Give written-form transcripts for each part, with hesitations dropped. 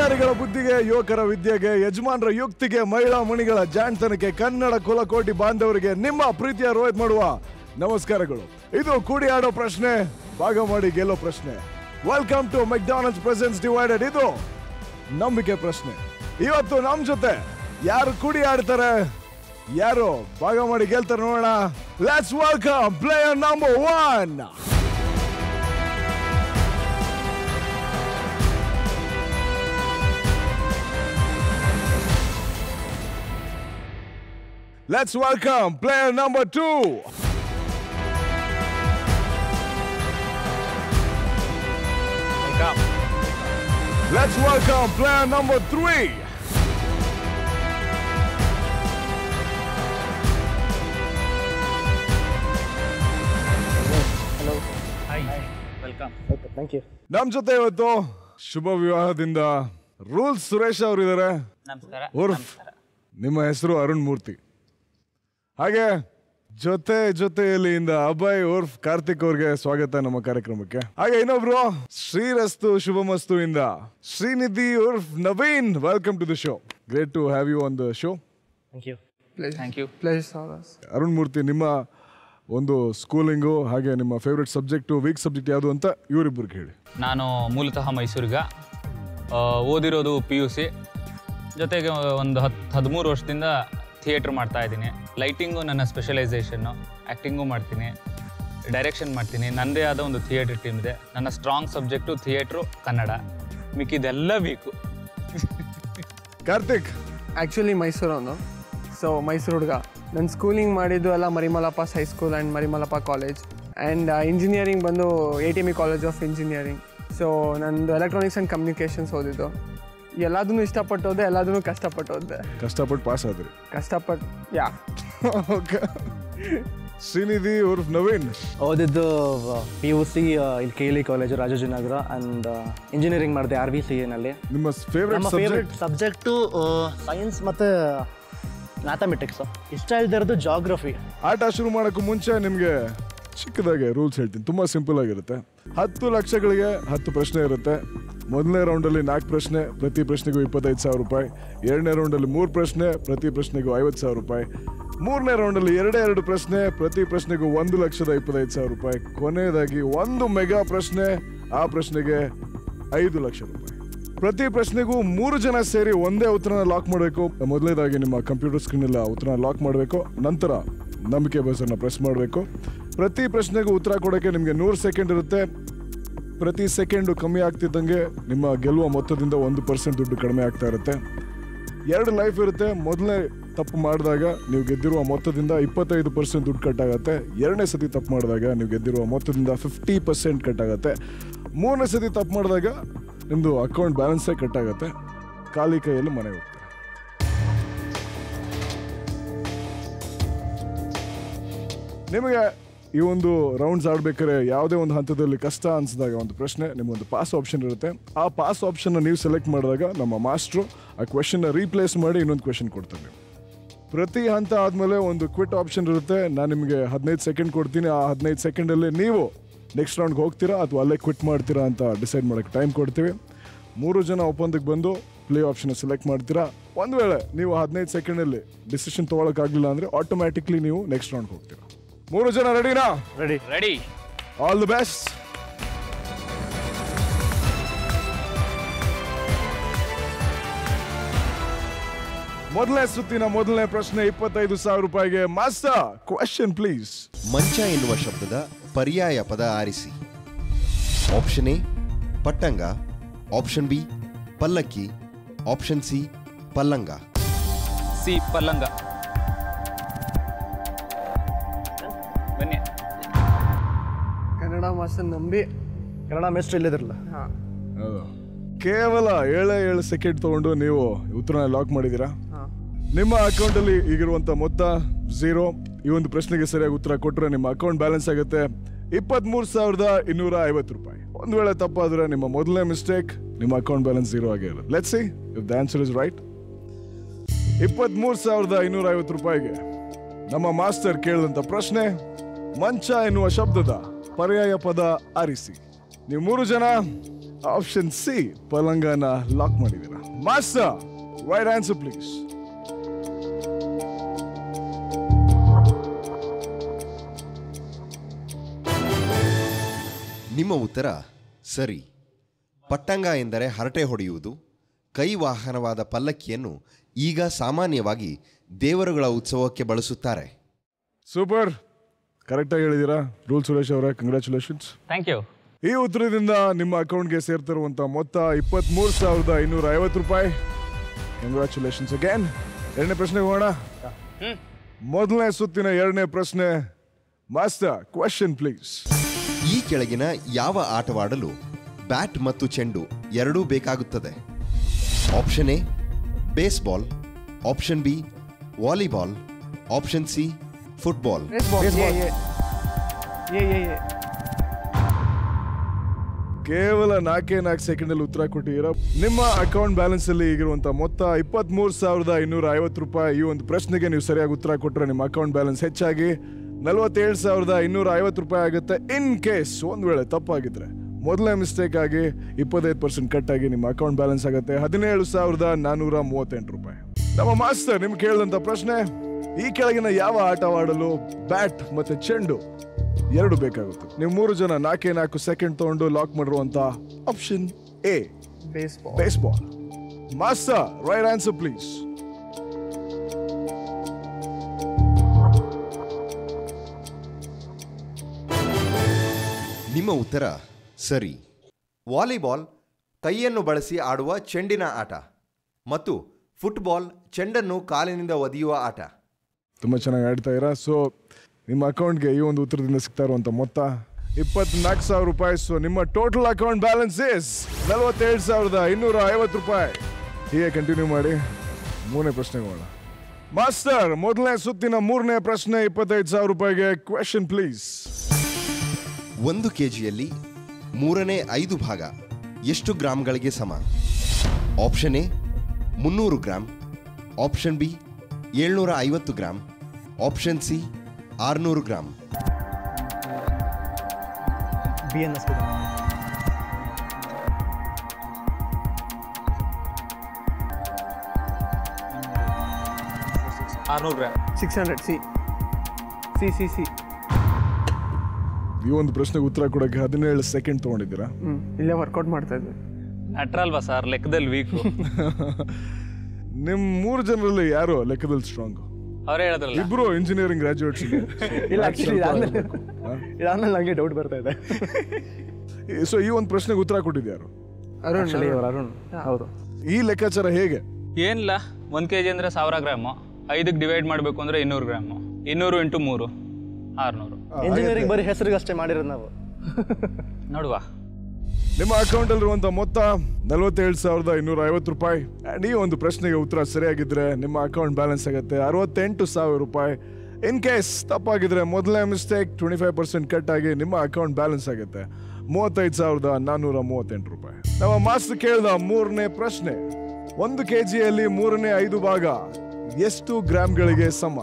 ಅಧಿಕಾರಿಗಳ ಬುದ್ಧಿಗೆ, ಯುವಕರ ವಿದ್ಯೆಗೆ, ಯಜಮಾನರ ಯುಕ್ತಿಗೆ, ಮಹಿಳಾ ಮಣಿಗಳ ಜಾಣ್ತನಕ್ಕೆ, ಕನ್ನಡ ಕುಲಕೋಟಿ ಬಾಂಧವರಿಗೆ ನಿಮ್ಮ ಪ್ರೀತಿಯ ರೋಹಿತ್ ಮಾಡುವ ನಮಸ್ಕಾರಗಳು. ಇದು ಕೂಡಿ ಆಡೋ ಪ್ರಶ್ನೆ, ಭಾಗ ಮಾಡಿ ಗೆಲ್ಲೋ ಪ್ರಶ್ನೆ. Welcome to McDonald's presents divided. ಇದು ನಂಬಿಕೆ ಪ್ರಶ್ನೆ. ಇವತ್ತು ನಮ್ ಜೊತೆ ಯಾರು ಕೂಡಿ ಆಡ್ತಾರೆ, ಯಾರು ಭಾಗ ಮಾಡಿ ಗೆಲ್ತಾರೆ ನೋಡೋಣ. Let's welcome player number 1. Let's welcome player number 2. Welcome. Let's welcome player number 3. Hello. Hi. Welcome. Okay, thank you. ನಮ್ಮ ಜೊತೆ ಇವತ್ತು ಶುಭ ವಿವಾಹದಿಂದ ರೂಲ್ಸ್ ಸುರೇಶ್ ಅವರು ಇದ್ದಾರೆ. ನಮಸ್ಕಾರ. ಉರ್ಫ್ ನಿಮ್ಮ ಹೆಸರು ಅರುಣ್ ಮೂರ್ತಿ. ಹಾಗೆ ಜೊತೆಯಲ್ಲಿಂದ ಅಭಯ್ ಉರ್ಫ್ ಕಾರ್ತಿಕ್ ಅವ್ರಿಗೆ ಸ್ವಾಗತ ನಮ್ಮ ಕಾರ್ಯಕ್ರಮಕ್ಕೆ. ಹಾಗೆ ಇನ್ನೊಬ್ರು ಶ್ರೀರಸ್ತು ಶುಭಮಸ್ತು ಇಂದ ಶ್ರೀನಿಧಿ ಉರ್ಫ್ Naveen. Welcome to the show. Great to have you on the show. Thank you. Thank you. Pleasure. Arun Murthy, ನಿಮ್ಮ ಒಂದು ಸ್ಕೂಲಿಂಗು ಹಾಗೆ ನಿಮ್ಮ ಫೇವ್ರೆಟ್ ಸಬ್ಜೆಕ್ಟು, ವೀಕ್ ಸಬ್ಜೆಕ್ಟ್ ಯಾವುದು ಅಂತ ಇವರಿಬ್ಬರಿಗೆ ಹೇಳಿ. ನಾನು ಮೂಲತಃ ಮೈಸೂರಿಗ, ಓದಿರೋದು PUC, ಜೊತೆಗೆ ಒಂದು 13 ವರ್ಷದಿಂದ ಥಿಯೇಟ್ರ್ ಮಾಡ್ತಾ ಇದ್ದೀನಿ. ಲೈಟಿಂಗು ನನ್ನ ಸ್ಪೆಷಲೈಸೇಷನ್ನು, ಆ್ಯಕ್ಟಿಂಗು ಮಾಡ್ತೀನಿ, ಡೈರೆಕ್ಷನ್ ಮಾಡ್ತೀನಿ. ನನ್ನದೇ ಆದ ಒಂದು ಥಿಯೇಟ್ರ್ ಟೀಮ್ ಇದೆ. ನನ್ನ ಸ್ಟ್ರಾಂಗ್ ಸಬ್ಜೆಕ್ಟು ಥಿಯೇಟ್ರು, ಕನ್ನಡ. ಮಿಕ್ಕಿದೆಲ್ಲ ವೀಕು. ಕಾರ್ತಿಕ್ ಆ್ಯಕ್ಚುಲಿ ಮೈಸೂರವನು, ಸೊ ಮೈಸೂರು ಹುಡುಗ. ನನ್ನ ಸ್ಕೂಲಿಂಗ್ ಮಾಡಿದ್ದು ಎಲ್ಲ Marimallappa high school and Marimallappa college, and engineering ಬಂದು ATME college of engineering. So ನಂದು ಎಲೆಕ್ಟ್ರಾನಿಕ್ಸ್ ಆ್ಯಂಡ್ ಕಮ್ಯುನಿಕೇಷನ್ಸ್ ಓದಿದ್ದು. ಎಲ್ಲದನ್ನು ಇಷ್ಟಪಟ್ಟು ಹೋದೆ, ಎಲ್ಲದನ್ನು ಕಷ್ಟಪಟ್ಟು ಹೋದೆ. ಕಷ್ಟಪಟ್ಟು ಪಾಸ್ ಆದ್ರಿ? ಕಷ್ಟಪಟ್ಟು ಯಾ. ಓಕೆ. ಶ್ರೀನಿಧಿ ಉರ್ಫ್ ನವೀನ್ ಓದಿದ್ದು PUC ಇಲ್ಲಿ KLE college Rajajinagar, and engineering ಮಾಡಿದೆ RVCA. ನಿಮ್ಮ ಫೇವ್ರೆಟ್ ಸಬ್ಜೆಕ್ಟು ಸೈನ್ಸ್ ಮತ್ತು ಮ್ಯಾಥಮೆಟಿಕ್ಸ್. ಇಷ್ಟ ಇಲ್ದಿರೋದು ಜಾಗ್ರಫಿ. ಆಟ ಶುರು ಮಾಡೋಕ್ಕೂ ಮುಂಚೆ ನಿಮಗೆ ಚಿಕ್ಕದಾಗೆ ರೂಲ್ಸ್ ಹೇಳ್ತೀನಿ. ತುಂಬ ಸಿಂಪಲ್ ಆಗಿರುತ್ತೆ. 10 ಲಕ್ಷಗಳಿಗೆ 10 ಪ್ರಶ್ನೆ ಇರುತ್ತೆ. ಮೊದಲನೇ ರೌಂಡಲ್ಲಿ 4 ಪ್ರಶ್ನೆ, ಪ್ರತಿ ಪ್ರಶ್ನೆಗೂ 25,000 ರೂಪಾಯಿ. ಎರಡನೇ ರೌಂಡಲ್ಲಿ 3 ಪ್ರಶ್ನೆ, ಪ್ರತಿ ಪ್ರಶ್ನೆಗೂ 50,000 ರೂಪಾಯಿ. ಮೂರನೇ ರೌಂಡಲ್ಲಿ 2 ಪ್ರಶ್ನೆ, ಪ್ರತಿ ಪ್ರಶ್ನೆಗೂ 1,25,000 ರೂಪಾಯಿ. ಕೊನೆಯದಾಗಿ 1 ಮೆಗಾ ಪ್ರಶ್ನೆ, ಆ ಪ್ರಶ್ನೆಗೆ 5 ಲಕ್ಷ ರೂಪಾಯಿ. ಪ್ರತಿ ಪ್ರಶ್ನೆಗೂ 3 ಜನ ಸೇರಿ ಒಂದೇ ಉತ್ತರನ ಲಾಕ್ ಮಾಡಬೇಕು. ಮೊದಲನೇದಾಗಿ ನಿಮ್ಮ ಕಂಪ್ಯೂಟರ್ ಸ್ಕ್ರೀನಲ್ಲಿ ಉತ್ತರನ ಲಾಕ್ ಮಾಡಬೇಕು. ನಂತರ ನಂಬಿಕೆ ಬಜರ್ನ ಪ್ರೆಸ್ ಮಾಡಬೇಕು. ಪ್ರತಿ ಪ್ರಶ್ನೆಗೂ ಉತ್ತರ ಕೊಡೋಕ್ಕೆ ನಿಮಗೆ 100 ಸೆಕೆಂಡ್ ಇರುತ್ತೆ. ಪ್ರತಿ ಸೆಕೆಂಡು ಕಮ್ಮಿ ಆಗ್ತಿದ್ದಂಗೆ ನಿಮ್ಮ ಗೆಲ್ಲುವ ಮೊತ್ತದಿಂದ 1% ದುಡ್ಡು ಕಡಿಮೆ ಆಗ್ತಾ ಇರುತ್ತೆ. 2 ಲೈಫ್ ಇರುತ್ತೆ. ಮೊದಲನೇ ತಪ್ಪು ಮಾಡಿದಾಗ ನೀವು ಗೆದ್ದಿರುವ ಮೊತ್ತದಿಂದ 25% ದುಡ್ಡು ಕಟ್ಟಾಗತ್ತೆ. ಎರಡನೇ ಸತಿ ತಪ್ಪು ಮಾಡಿದಾಗ ನೀವು ಗೆದ್ದಿರುವ ಮೊತ್ತದಿಂದ 50% ಕಟ್ಟಾಗತ್ತೆ. ಮೂರನೇ ಸತಿ ತಪ್ಪು ಮಾಡಿದಾಗ ನಿಮ್ಮದು ಅಕೌಂಟ್ ಬ್ಯಾಲೆನ್ಸೇ ಕಟ್ಟಾಗತ್ತೆ. ಖಾಲಿ ಕೈಯಲ್ಲಿ ಮನೆಗೆ ಹೋಗ್ತಾರೆ. ನಿಮಗೆ ಈ ಒಂದು ರೌಂಡ್ಸ್ ಆಡ್ಬೇಕಾದ್ರೆ ಯಾವುದೇ ಒಂದು ಹಂತದಲ್ಲಿ ಕಷ್ಟ ಅನಿಸಿದಾಗ ಒಂದು ಪ್ರಶ್ನೆ, ನಿಮಗೊಂದು ಪಾಸ್ ಆಪ್ಷನ್ ಇರುತ್ತೆ. ಆ ಪಾಸ್ ಆಪ್ಷನ್ನ ನೀವು ಸೆಲೆಕ್ಟ್ ಮಾಡಿದಾಗ ನಮ್ಮ ಮಾಸ್ಟ್ರು ಆ ಕ್ವೆಶನ್ನ ರೀಪ್ಲೇಸ್ ಮಾಡಿ ಇನ್ನೊಂದು ಕ್ವೆಶನ್ ಕೊಡ್ತಾರೆ. ಪ್ರತಿ ಹಂತ ಆದಮೇಲೆ ಒಂದು ಕ್ವಿಟ್ ಆಪ್ಷನ್ ಇರುತ್ತೆ. ನಾನು ನಿಮಗೆ 15 ಸೆಕೆಂಡ್ ಕೊಡ್ತೀನಿ. ಆ 15 ಸೆಕೆಂಡಲ್ಲಿ ನೀವು ನೆಕ್ಸ್ಟ್ ರೌಂಡ್ಗೆ ಹೋಗ್ತೀರಾ ಅಥವಾ ಅಲ್ಲೇ ಕ್ವಿಟ್ ಮಾಡ್ತೀರಾ ಅಂತ ಡಿಸೈಡ್ ಮಾಡೋಕ್ಕೆ ಟೈಮ್ ಕೊಡ್ತೀವಿ. 3 ಜನ ಒಪ್ಪಂದಕ್ಕೆ ಬಂದು ಪ್ಲೇ ಆಪ್ಷನ್ ಸೆಲೆಕ್ಟ್ ಮಾಡ್ತೀರಾ. ಒಂದು ವೇಳೆ ನೀವು 15 ಸೆಕೆಂಡಲ್ಲಿ ಡಿಸಿಷನ್ ತೊಗೊಳಕ್ಕಾಗಲಿಲ್ಲ ಅಂದರೆ ಆಟೋಮ್ಯಾಟಿಕ್ಲಿ ನೀವು ನೆಕ್ಸ್ಟ್ ರೌಂಡ್ಗೆ ಹೋಗ್ತೀರಾ. 3 ಜನ ರೆಡಿನಾ? ರೆಡಿ. All the best. ಮೊದಲನೇ ಸುತ್ತಿನ ಮೊದಲನೇ ಪ್ರಶ್ನೆ 25,000 ರೂಪಾಯಿಗೆ. Master, question please. ಮಂಚ ಎನ್ನುವ ಶಬ್ದದ ಪರ್ಯಾಯ ಪದ ಆರಿಸಿ. ಆಪ್ಷನ್ ಎ ಪಟ್ಟಂಗ, ಆಪ್ಷನ್ ಬಿ ಪಲ್ಲಕ್ಕಿ, ಆಪ್ಷನ್ ಸಿ ಪಲ್ಲಂಗ. ಸಿ ಪಲ್ಲಂಗ. ಬನ್ನಿ. ಕನ್ನಡ ಮಾಸ್ಟರ್ ನಂಬಿ ಕನ್ನಡ ಮೇಸ್ಟ್ರು ಇಲ್ಲಿದ್ರಲ್ಲ. ಹಾಂ. ಕೇವಲ 7 ಸೆಕೆಂಡ್ ತಗೊಂಡು ನೀವು ಉತ್ತರನ ಲಾಕ್ ಮಾಡಿದ್ದೀರಾ. ಹಾಂ. ನಿಮ್ಮ ಅಕೌಂಟಲ್ಲಿ ಈಗಿರುವಂಥ ಮೊತ್ತ 0. ಈ ಒಂದು ಪ್ರಶ್ನೆಗೆ ಸರಿಯಾಗಿ ಉತ್ತರ ಕೊಟ್ಟರೆ ನಿಮ್ಮ ಅಕೌಂಟ್ ಬ್ಯಾಲೆನ್ಸ್ ಆಗುತ್ತೆ 23,250 ರೂಪಾಯಿ. ಒಂದು ವೇಳೆ ತಪ್ಪಾದರೆ ನಿಮ್ಮ ಮೊದಲನೇ ಮಿಸ್ಟೇಕ್, ನಿಮ್ಮ ಅಕೌಂಟ್ ಬ್ಯಾಲೆನ್ಸ್ 0 ಆಗೇ ಇರುತ್ತೆ. Let's see if the answer is right. 23,250 ರೂಪಾಯಿಗೆ ನಮ್ಮ ಮಾಸ್ಟರ್ ಕೇಳಿದಂಥ ಪ್ರಶ್ನೆ, ಮಂಚ ಎನ್ನುವ ಶಬ್ದದ ಪರ್ಯಾಯ ಪದ ಆರಿಸಿ. ನೀವು 3 ಜನ ಆಪ್ಷನ್ ಸಿ ಪಲಂಗನ ಲಾಕ್ ಮಾಡಿದ್ದೀರಾ. Master, right answer please. ನಿಮ್ಮ ಉತ್ತರ ಸರಿ. ಪಟ್ಟಂಗ ಎಂದರೆ ಹರಟೆ ಹೊಡೆಯುವುದು. ಕೈ ವಾಹನವಾದ ಪಲ್ಲಕ್ಕಿಯನ್ನು ಈಗ ಸಾಮಾನ್ಯವಾಗಿ ದೇವರುಗಳ ಉತ್ಸವಕ್ಕೆ ಬಳಸುತ್ತಾರೆ. ಸೂಪರ್, ಕರೆಕ್ಟಾಗಿ ಹೇಳಿದ್ದೀರಾ. ರೂಲ್ ಸುರೇಶ್ ಅವರೇ, ಕಂಗ್ರ್ಯಾಚುಲೇಷನ್ಸ್. Thank you. ಈ ಉತ್ತರದಿಂದ ನಿಮ್ಮ ಅಕೌಂಟ್ಗೆ ಸೇರ್ತಿರುವಂಥ ಮೊತ್ತ 23,550 ರೂಪಾಯಿ. Congratulations again. ಎರಡನೇ ಪ್ರಶ್ನೆಗೆ ಹೋಗೋಣ. ಮೊದಲನೇ ಸುತ್ತಿನ ಎರಡನೇ ಪ್ರಶ್ನೆ. Master, question please. ಈ ಕೆಳಗಿನ ಯಾವ ಆಟವಾಡಲು ಬ್ಯಾಟ್ ಮತ್ತು ಚೆಂಡು ಎರಡೂ ಬೇಕಾಗುತ್ತದೆ? Option A baseball, option B volleyball, option C football. ಕೇವಲ 4 ಸೆಕೆಂಡಲ್ಲಿ ಉತ್ತರ ಕೊಟ್ಟಿದ್ದೀರಾ. ನಿಮ್ಮ ಅಕೌಂಟ್ ಬ್ಯಾಲೆನ್ಸ್ ಅಲ್ಲಿ ಈಗಿರುವಂತಹ ಮೊತ್ತ 23,250 ರೂಪಾಯಿ. ಈ ಒಂದು ಪ್ರಶ್ನೆಗೆ ನೀವು ಸರಿಯಾಗಿ ಉತ್ತರ ಕೊಟ್ಟರೆ ನಿಮ್ಮ ಅಕೌಂಟ್ ಬ್ಯಾಲೆನ್ಸ್ ಹೆಚ್ಚಾಗಿ 47,250 ರೂಪಾಯಿ ಆಗುತ್ತೆ. ಇನ್ ಕೇಸ್ ಒಂದ್ ವೇಳೆ ತಪ್ಪಾಗಿದ್ರೆ, ಮೊದಲನೇ ಮಿಸ್ಟೇಕ್ ಆಗಿ 25% ಕಟ್ ಆಗಿ ನಿಮ್ಮ ಅಕೌಂಟ್ ಬ್ಯಾಲೆನ್ಸ್ ಆಗುತ್ತೆ 17,438 ರೂಪಾಯಿ. ನಮ್ಮ ಮಾಸ್ಟರ್ ನಿಮ್ಗೆ ಕೇಳಿದಂತ ಪ್ರಶ್ನೆ, ಈ ಕೆಳಗಿನ ಯಾವ ಆಟವಾಡಲು ಬ್ಯಾಟ್ ಮತ್ತೆ ಚೆಂಡು ಎರಡು ಬೇಕಾಗುತ್ತೆ? ನೀವು 3 ಜನ 4 ಸೆಕೆಂಡ್ ತಗೊಂಡು ಲಾಕ್ ಮಾಡಿರುವಂತ option A baseball. Master, right answer please. ನಿಮ್ಮ ಉತ್ತರ ಸರಿ. ವಾಲಿಬಾಲ್ ಕೈಯನ್ನು ಬಳಸಿ ಆಡುವ ಚೆಂಡಿನ ಆಟ ಮತ್ತು ಫುಟ್ಬಾಲ್ ಚೆಂಡನ್ನು ಕಾಲಿನಿಂದ ಒದೆಯುವ ಆಟ. ತುಂಬಾ ಚೆನ್ನಾಗಿ ಆಡ್ತಾ ಇರಾ. ಸೊ ನಿಮ್ಮ ಅಕೌಂಟ್ಗೆ ಈ ಒಂದು ಉತ್ತರದಿಂದ ಸಿಗ್ತಾ ಇರುವಂತ ಮೊತ್ತ 24,000 ರೂಪಾಯಿ. ಸೊ ನಿಮ್ಮ ಟೋಟಲ್ ಅಕೌಂಟ್ ಬ್ಯಾಲೆನ್ಸ್ ಇಸ್ 47,250 ರೂಪಾಯಿ. ಹೀಗೆ ಕಂಟಿನ್ಯೂ ಮಾಡಿ. ಮೂರನೇ ಪ್ರಶ್ನೆಗೆ ಹೋಗೋಣ. ಮಾಸ್ಟರ್, ಮೊದಲನೇ ಸುತ್ತಿನ ಮೂರನೇ ಪ್ರಶ್ನೆ 25,000 ರೂಪಾಯಿಗೆ. Question please. 1 ಕೆಜಿಯಲ್ಲಿ 3/5 ಭಾಗ ಎಷ್ಟು ಗ್ರಾಂಗಳಿಗೆ ಸಮ? Option A 300 gram, option B 750 gram, option C 600 gram. B N S 600 gram. 600 C. ಈ ಒಂದು ಪ್ರಶ್ನೆಗೆ ಉತ್ತರ ಕೊಡಕ್ಕೆ 17 ಸೆಕೆಂಡ್ ತಗೊಂಡಿದ್ದೀರಾ. ಇಲ್ಲೇ ವರ್ಕೌಟ್ ಮಾಡ್ತಾ ಇದ್ವಿ. ಅಲ್ವಾ ಸರ್, ಲೆಕ್ಕದಲ್ಲಿ ವೀಕು. ನಿಮ್ 3 ಜನರಲ್ಲಿ ಯಾರು ಲೆಕ್ಕದಲ್ಲಿ ಸ್ಟ್ರಾಂಗ್? ಅವರೇ ಹೇಳಿದ್ರಲ್ಲ. ಇಬ್ರು ಇಂಜಿನಿಯರಿಂಗ್ ಗ್ರಾಜುಯೇಟ್ಸ್. ಇಲ್ಲ, ಆಕ್ಚುಲಿ ಇದಾದ್ಮೇಲೆ ನಂಗೆ ಡೌಟ್ ಬರ್ತಾ ಇದೆ. ಸೊ ಈ ಒಂದು ಪ್ರಶ್ನೆಗೆ ಉತ್ತರ ಕೊಟ್ಟಿದ್ಯಾರು? ಅರುಣ್. ಹೌದು. ಈ ಲೆಕ್ಕಾಚಾರ ಹೇಗೆ? ಏನಿಲ್ಲ, 1 kg ಅಂದ್ರೆ 1000 ಗ್ರಾಮು. 5ಕ್ಕೆ ಡಿವೈಡ್ ಮಾಡಬೇಕು ಅಂದ್ರೆ 200 ಗ್ರಾಮು. 200 × 3 600. ಇಂಜಿನಿಯರಿಂಗ್ ಬರೀ ಹೆಸರಿಗಷ್ಟೇ ಮಾಡಿರೋದು ನಾವು. ನೋಡುವ. ನಿಮ್ಮ ಅಕೌಂಟ್ ಅಲ್ಲಿರುವಂತಹ ಮೊತ್ತ 47,250 ರೂಪಾಯಿ. ಅಂಡ್ ಈ ಒಂದು ಪ್ರಶ್ನೆಗೆ ಉತ್ತರ ಸರಿಯಾಗಿದ್ರೆ ನಿಮ್ಮ ಅಕೌಂಟ್ ಬ್ಯಾಲೆನ್ಸ್ ಆಗುತ್ತೆ 68,000 ರೂಪಾಯಿ. ಇನ್ ಕೇಸ್ ತಪ್ಪಾಗಿದ್ರೆ, ಮೊದಲನೇ ಮಿಸ್ಟೇಕ್ 25% ಕಟ್ ಆಗಿ ನಿಮ್ಮ ಅಕೌಂಟ್ ಬ್ಯಾಲೆನ್ಸ್ ಆಗುತ್ತೆ 35,438 ರೂಪಾಯಿ. ನಮ್ಮ ಮಾಸ್ಟರ್ ಕೇಳಿದ ಮೂರನೇ ಪ್ರಶ್ನೆ, 1 ಕೆಜಿಯಲ್ಲಿ 3/5 ಭಾಗ ಎಷ್ಟು ಗ್ರಾಮ್ಗಳಿಗೆ ಸಮ?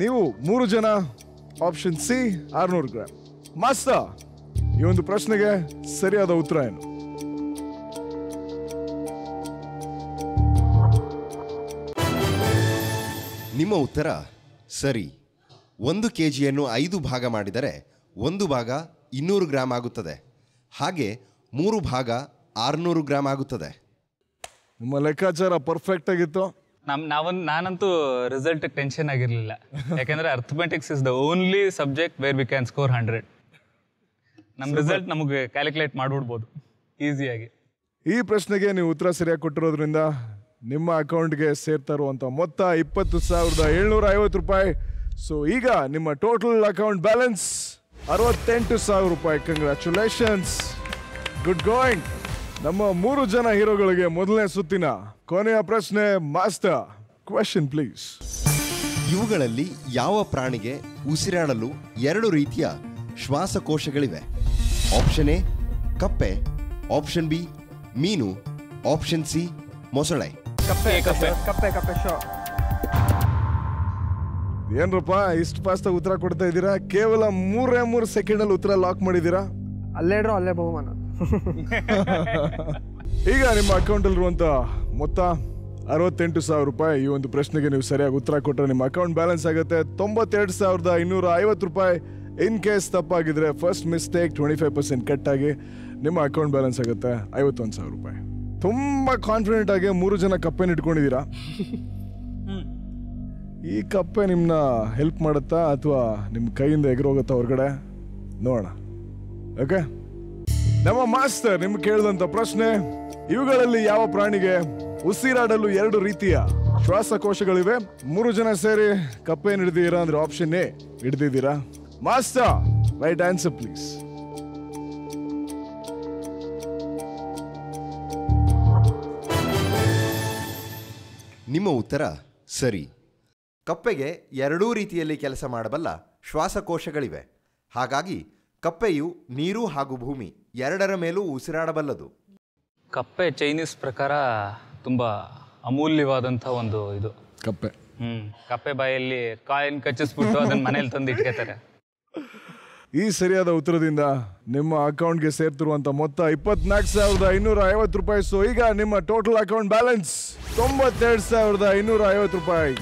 ನೀವು 3 ಜನ, ಆಪ್ಷನ್ ಸಿ 600 ಗ್ರಾಮ್. ಮಾಸ್ಟರ್, ಈ ಒಂದು ಪ್ರಶ್ನೆಗೆ ಸರಿಯಾದ ಉತ್ತರ ಏನು? ನಿಮ್ಮ ಉತ್ತರ ಸರಿ. 1 ಕೆಜಿಯನ್ನು 5 ಭಾಗ ಮಾಡಿದರೆ 1 ಭಾಗ 200 ಗ್ರಾಂ ಆಗುತ್ತದೆ. ಹಾಗೆ 3 ಭಾಗ 600 ಗ್ರಾಂ ಆಗುತ್ತದೆ. ನಿಮ್ಮ ಲೆಕ್ಕಾಚಾರ ಪರ್ಫೆಕ್ಟ್ ಆಗಿತ್ತು. ನಾನಂತೂ ರಿಸಲ್ಟ್ ಟೆನ್ಷನ್ ಆಗಿರಲಿಲ್ಲ. ಯಾಕೆಂದ್ರೆ arithmetics is the only subject where we can score 100. ನಮ್ಮ ರಿಸಲ್ಟ್ ನಮಗೆ ಕ್ಯಾಲ್ಕುಲೇಟ್ ಮಾಡಿಬಿಡ್ಬೋದು ಈಸಿಯಾಗಿ. ಈ ಪ್ರಶ್ನೆಗೆ ನೀವು ಉತ್ತರ ಸರಿಯಾಗಿ ಕೊಟ್ಟಿರೋದ್ರಿಂದ ನಿಮ್ಮ ಅಕೌಂಟ್ಗೆ ಸೇರ್ತಾ ಇರುವಂಥ ಮೊತ್ತ 20,750 ರೂಪಾಯಿ. ಸೊ ಈಗ ನಿಮ್ಮ ಟೋಟಲ್ ಅಕೌಂಟ್ ಬ್ಯಾಲೆನ್ಸ್ 68,000 ರೂಪಾಯಿ. Congratulations, good going. ನಮ್ಮ 3 ಜನ ಹೀರೋಗಳಿಗೆ ಮೊದಲನೇ ಸುತ್ತಿನ ಕೊನೆಯ ಪ್ರಶ್ನೆ. Master, question please. ಇವುಗಳಲ್ಲಿ ಯಾವ ಪ್ರಾಣಿಗೆ ಉಸಿರಾಡಲು 2 ರೀತಿಯ ಶ್ವಾಸಕೋಶಗಳಿವೆ? ಆಪ್ಷನ್ ಎ ಕಪ್ಪೆ, ಆಪ್ಷನ್ ಬಿ ಮೀನು, ಆಪ್ಷನ್ ಸಿ ಮೊಸಳೆ. ಕಪ್ಪೆ ಶೋ. ಏನ್ರಪ್ಪ ಇಷ್ಟು ಫಾಸ್ಟ್ ಉತ್ತರ ಕೊಡ್ತಾ ಇದ್ದೀರಾ? ಕೇವಲ 3 ಸೆಕೆಂಡ್ ಅಲ್ಲಿ ಉತ್ತರ ಲಾಕ್ ಮಾಡಿದ್ದೀರಾ. ಅಲ್ಲೇ ಬಹುಮಾನ. ಈಗ ನಿಮ್ಮ ಅಕೌಂಟ್ ಅಲ್ಲಿರುವಂತ ಮೊತ್ತ 68,000 ರೂಪಾಯಿ. ಈ ಒಂದು ಪ್ರಶ್ನೆಗೆ ನೀವು ಸರಿಯಾಗಿ ಉತ್ತರ ಕೊಟ್ಟರೆ ನಿಮ್ಮ ಅಕೌಂಟ್ ಬ್ಯಾಲೆನ್ಸ್ ಆಗುತ್ತೆ 92,250 ರೂಪಾಯಿ. ಇನ್ ಕೇಸ್ ತಪ್ಪಾಗಿದ್ರೆ ಫಸ್ಟ್ ಮಿಸ್ಟೇಕ್ 25% ಕಟ್ ಆಗಿ ನಿಮ್ಮ ಅಕೌಂಟ್ ಬ್ಯಾಲೆನ್ಸ್ ಆಗುತ್ತೆ 51,000 ರೂಪಾಯಿ. ತುಂಬಾ ಕಾನ್ಫಿಡೆಂಟ್ ಆಗಿ 3 ಜನ ಕಪ್ಪೆನ ಇಟ್ಕೊಂಡಿದ್ದೀರಾ. ಈ ಕಪ್ಪೆ ನಿಮ್ಮನ್ನ ಹೆಲ್ಪ್ ಮಾಡುತ್ತಾ ಅಥವಾ ನಿಮ್ಮ ಕೈಯಿಂದ ಎಗರೋಗುತ್ತಾ ಹೊರಗಡೆ ನೋಡೋಣ. ಓಕೆ, ನಮ್ಮ ಮಾಸ್ಟರ್ ನಿಮ್ಗೆ ಕೇಳಿದಂತ ಪ್ರಶ್ನೆ, ಇವುಗಳಲ್ಲಿ ಯಾವ ಪ್ರಾಣಿಗೆ ಉಸಿರಾಡಲು 2 ರೀತಿಯ ಶ್ವಾಸಕೋಶಗಳಿವೆ? 3 ಜನ ಸೇರಿ ಕಪ್ಪೆ ಹಿಡಿದಿದ್ದೀರಾ ಅಂದ್ರೆ ಆಪ್ಷನ್ ಎ ಹಿಡಿದಿದ್ದೀರಾ. Master, right answer please. ನಿಮ್ಮ ಉತ್ತರ ಸರಿ. ಕಪ್ಪೆಗೆ 2 ರೀತಿಯಲ್ಲಿ ಕೆಲಸ ಮಾಡಬಲ್ಲ ಶ್ವಾಸಕೋಶಗಳಿವೆ. ಹಾಗಾಗಿ ಕಪ್ಪೆಯು ನೀರು ಹಾಗೂ ಭೂಮಿ 2ರ ಮೇಲೂ ಉಸಿರಾಡಬಲ್ಲದು. ಕಪ್ಪೆ ಚೈನೀಸ್ ಪ್ರಕಾರ ತುಂಬ ಅಮೂಲ್ಯವಾದಂಥ ಒಂದು ಇದು ಕಪ್ಪೆ. ಕಪ್ಪೆ ಬಾಯಲ್ಲಿ ಕಾಯಿನ್ ಕಚ್ಚಿಸ್ಬಿಟ್ಟು ಅದನ್ನ ಮನೇಲಿ ತಂದು ಇಟ್ಕೋತಾರೆ. ಈ ಸರಿಯಾದ ಉತ್ತರದಿಂದ ನಿಮ್ಮ ಅಕೌಂಟ್ಗೆ ಸೇರ್ತಿರುವಂತ ಮೊತ್ತ 24,250 ರೂಪಾಯಿ. ಸೊ ಈಗ ನಿಮ್ಮ ಟೋಟಲ್ ಅಕೌಂಟ್ ಬ್ಯಾಲೆನ್ಸ್ 92,250 ರೂಪಾಯಿ.